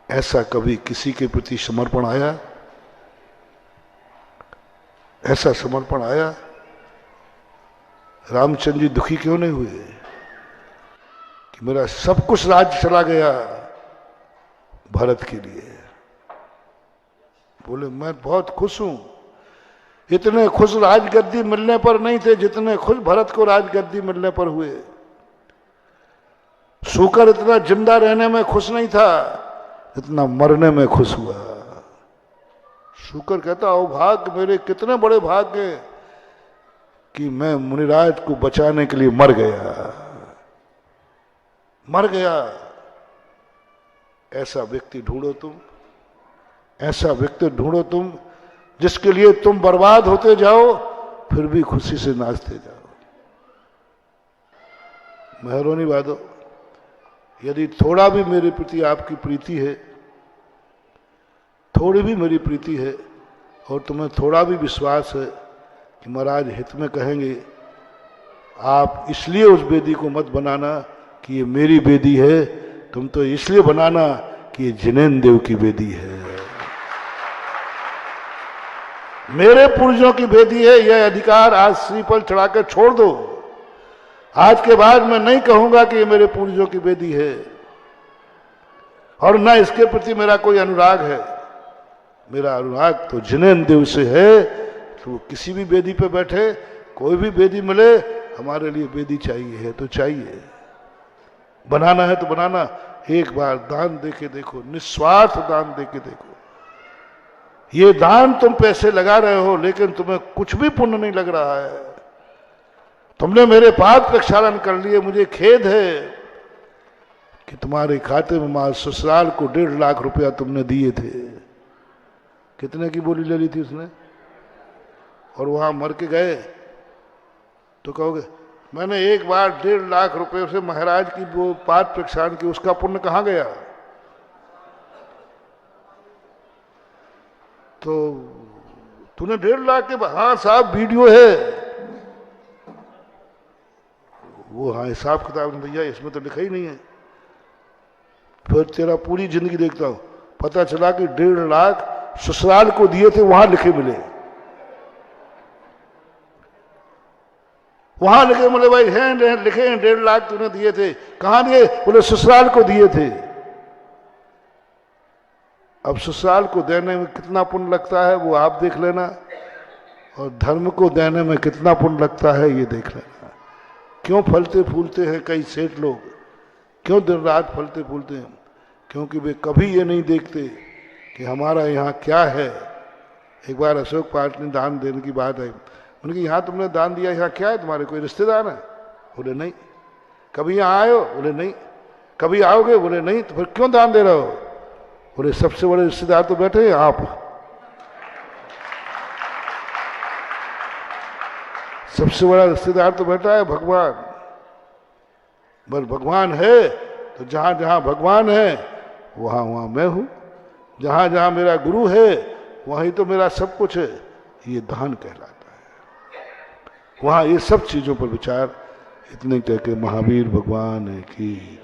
ऐसा कभी किसी के प्रति समर्पण आया? ऐसा समर्पण आया? रामचंद्र जी दुखी क्यों नहीं हुए कि मेरा सब कुछ राज्य चला गया भरत के लिए? बोले मैं बहुत खुश हूं। इतने खुश राजगद्दी मिलने पर नहीं थे जितने खुश भरत को राजगद्दी मिलने पर हुए। शुकर इतना जिंदा रहने में खुश नहीं था इतना मरने में खुश हुआ। शुकर कहता ओ भाग्य मेरे, कितने बड़े भाग्य कि मैं मुनिराज को बचाने के लिए मर गया। ऐसा व्यक्ति ढूंढो तुम, ऐसा व्यक्ति ढूंढो तुम जिसके लिए तुम बर्बाद होते जाओ फिर भी खुशी से नाचते जाओ। मेहरबानी वादो, यदि थोड़ा भी मेरे प्रति आपकी प्रीति है, थोड़ी भी मेरी प्रीति है और तुम्हें थोड़ा भी विश्वास है कि महाराज हित में कहेंगे, आप इसलिए उस वेदी को मत बनाना कि ये मेरी वेदी है, तुम तो इसलिए बनाना कि ये जिनेन्द्र देव की वेदी है, मेरे पूर्वजों की वेदी है। यह अधिकार आज श्रीफल चढ़ाकर छोड़ दो। आज के बाद मैं नहीं कहूंगा कि ये मेरे पूर्वजों की वेदी है और न इसके प्रति मेरा कोई अनुराग है। मेरा अनुराग तो जिनेन्द्र देव से है। तो किसी भी वेदी पे बैठे, कोई भी वेदी मिले, हमारे लिए वेदी चाहिए है तो चाहिए, बनाना है तो बनाना। एक बार दान देके देखो, निस्वार्थ दान देके देखो। ये दान तुम पैसे लगा रहे हो लेकिन तुम्हें कुछ भी पुण्य नहीं लग रहा है। तुमने मेरे पाद प्रक्षालन कर लिए, मुझे खेद है कि तुम्हारे खाते में मां ससुराल को 1.5 लाख रुपया तुमने दिए थे। कितने की बोली ले ली थी उसने? और वहां मर के गए तो कहोगे मैंने एक बार 1.5 लाख रुपए से महाराज की वो पाद प्रक्षालन की, उसका पुण्य कहां गया? तो तूने 1.5 लाख के, हाँ साहब वीडियो है वो, हाँ हिसाब किताब भैया इसमें तो लिखा ही नहीं है। फिर तेरा पूरी जिंदगी देखता हूं, पता चला कि 1.5 लाख ससुराल को दिए थे, वहां लिखे मिले, वहां लिखे मिले भाई हैं लिखे हैं 1.5 लाख तूने दिए थे। कहां दिए? बोले ससुराल को दिए थे। अब ससुराल को देने में कितना पुण्य लगता है वो आप देख लेना, और धर्म को देने में कितना पुण्य लगता है ये देख लेना। क्यों फलते फूलते हैं कई सेठ लोग, क्यों दिन रात फलते फूलते हैं? क्योंकि वे कभी ये नहीं देखते कि हमारा यहाँ क्या है। एक बार अशोक पार्ट ने दान देने की बात आई, उनके यहाँ तुमने दान दिया, यहाँ क्या है तुम्हारे, कोई रिश्तेदार है? बोले नहीं। कभी यहाँ आए हो? बोले नहीं। कभी आओगे? बोले नहीं। तो फिर क्यों दान दे रहे हो? बोले सबसे बड़े रिश्तेदार तो बैठे हैं आप, सबसे बड़ा रिश्तेदार तो बैठा है भगवान। बस भगवान है तो जहां जहां भगवान है वहां वहां मैं हूं, जहां जहां मेरा गुरु है वहीं तो मेरा सब कुछ है। ये दान कहलाता है। वहां ये सब चीजों पर विचार। इतने कह के महावीर भगवान की।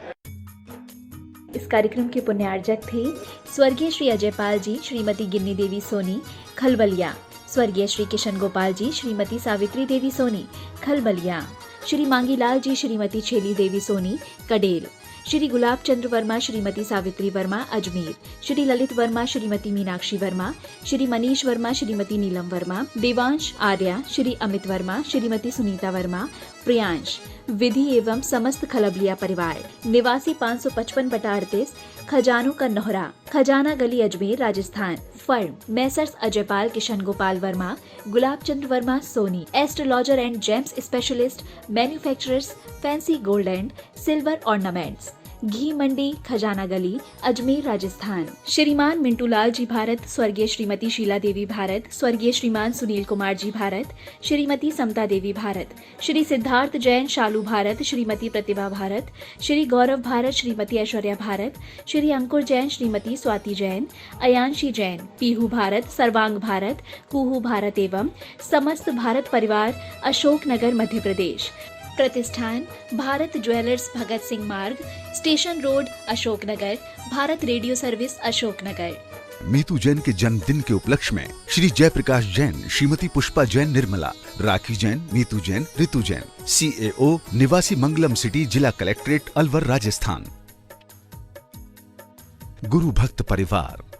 इस कार्यक्रम के पुण्यार्जक थे स्वर्गीय श्री अजयपाल जी, श्रीमती गिन्नी देवी सोनी, खलबलिया, स्वर्गीय श्री किशन गोपाल जी, श्रीमती सावित्री देवी सोनी, खलबलिया, श्री मांगीलाल जी, श्रीमती छेली देवी सोनी, कडेल, श्री गुलाब चंद्र वर्मा, श्रीमती सावित्री वर्मा, अजमेर, श्री ललित वर्मा, श्रीमती मीनाक्षी वर्मा, श्री मनीष वर्मा, श्रीमती नीलम वर्मा, देवांश आर्या, श्री अमित वर्मा, श्रीमती सुनीता वर्मा, प्रियांश, विधि एवं समस्त खलबलिया परिवार, निवासी 555/38, खजानों का नोहरा, Khazana Gali, Ajmer, Rajasthan. Firm messrs Ajaypal Kishan Gopal Verma, Gulab Chandra Verma Soni, astrologer and gems specialist, manufacturers, fancy gold and silver ornaments. Ghee Mandi, Khazana Gali, Ajmer, Rajasthan. श्रीमान मिंटू लाल जी भारत, स्वर्गीय श्रीमती शीला देवी भारत, स्वर्गीय श्रीमान सुनील कुमार जी भारत, श्रीमती समता देवी भारत, श्री सिद्धार्थ जैन शालू भारत, श्रीमती प्रतिभा भारत, श्री गौरव भारत, श्रीमती ऐश्वर्या भारत, श्री अंकुर जैन, श्रीमती स्वाति जैन, अयांशी जैन, पीहू भारत, सर्वांग भारत, कुहू भारत एवं समस्त भारत परिवार, अशोकनगर, मध्य प्रदेश। प्रतिष्ठान भारत ज्वेलर्स, भगत सिंह मार्ग, station road, Ashoknagar. Bharat radio service, Ashoknagar. Meetu Jain के जन्मदिन के उपलक्ष्य में श्री जयप्रकाश जैन, श्रीमती पुष्पा जैन निर्मला, राखी जैन, मीतू जैन, ऋतु जैन, CAO, निवासी मंगलम सिटी, जिला कलेक्ट्रेट, अलवर, राजस्थान। गुरु भक्त परिवार।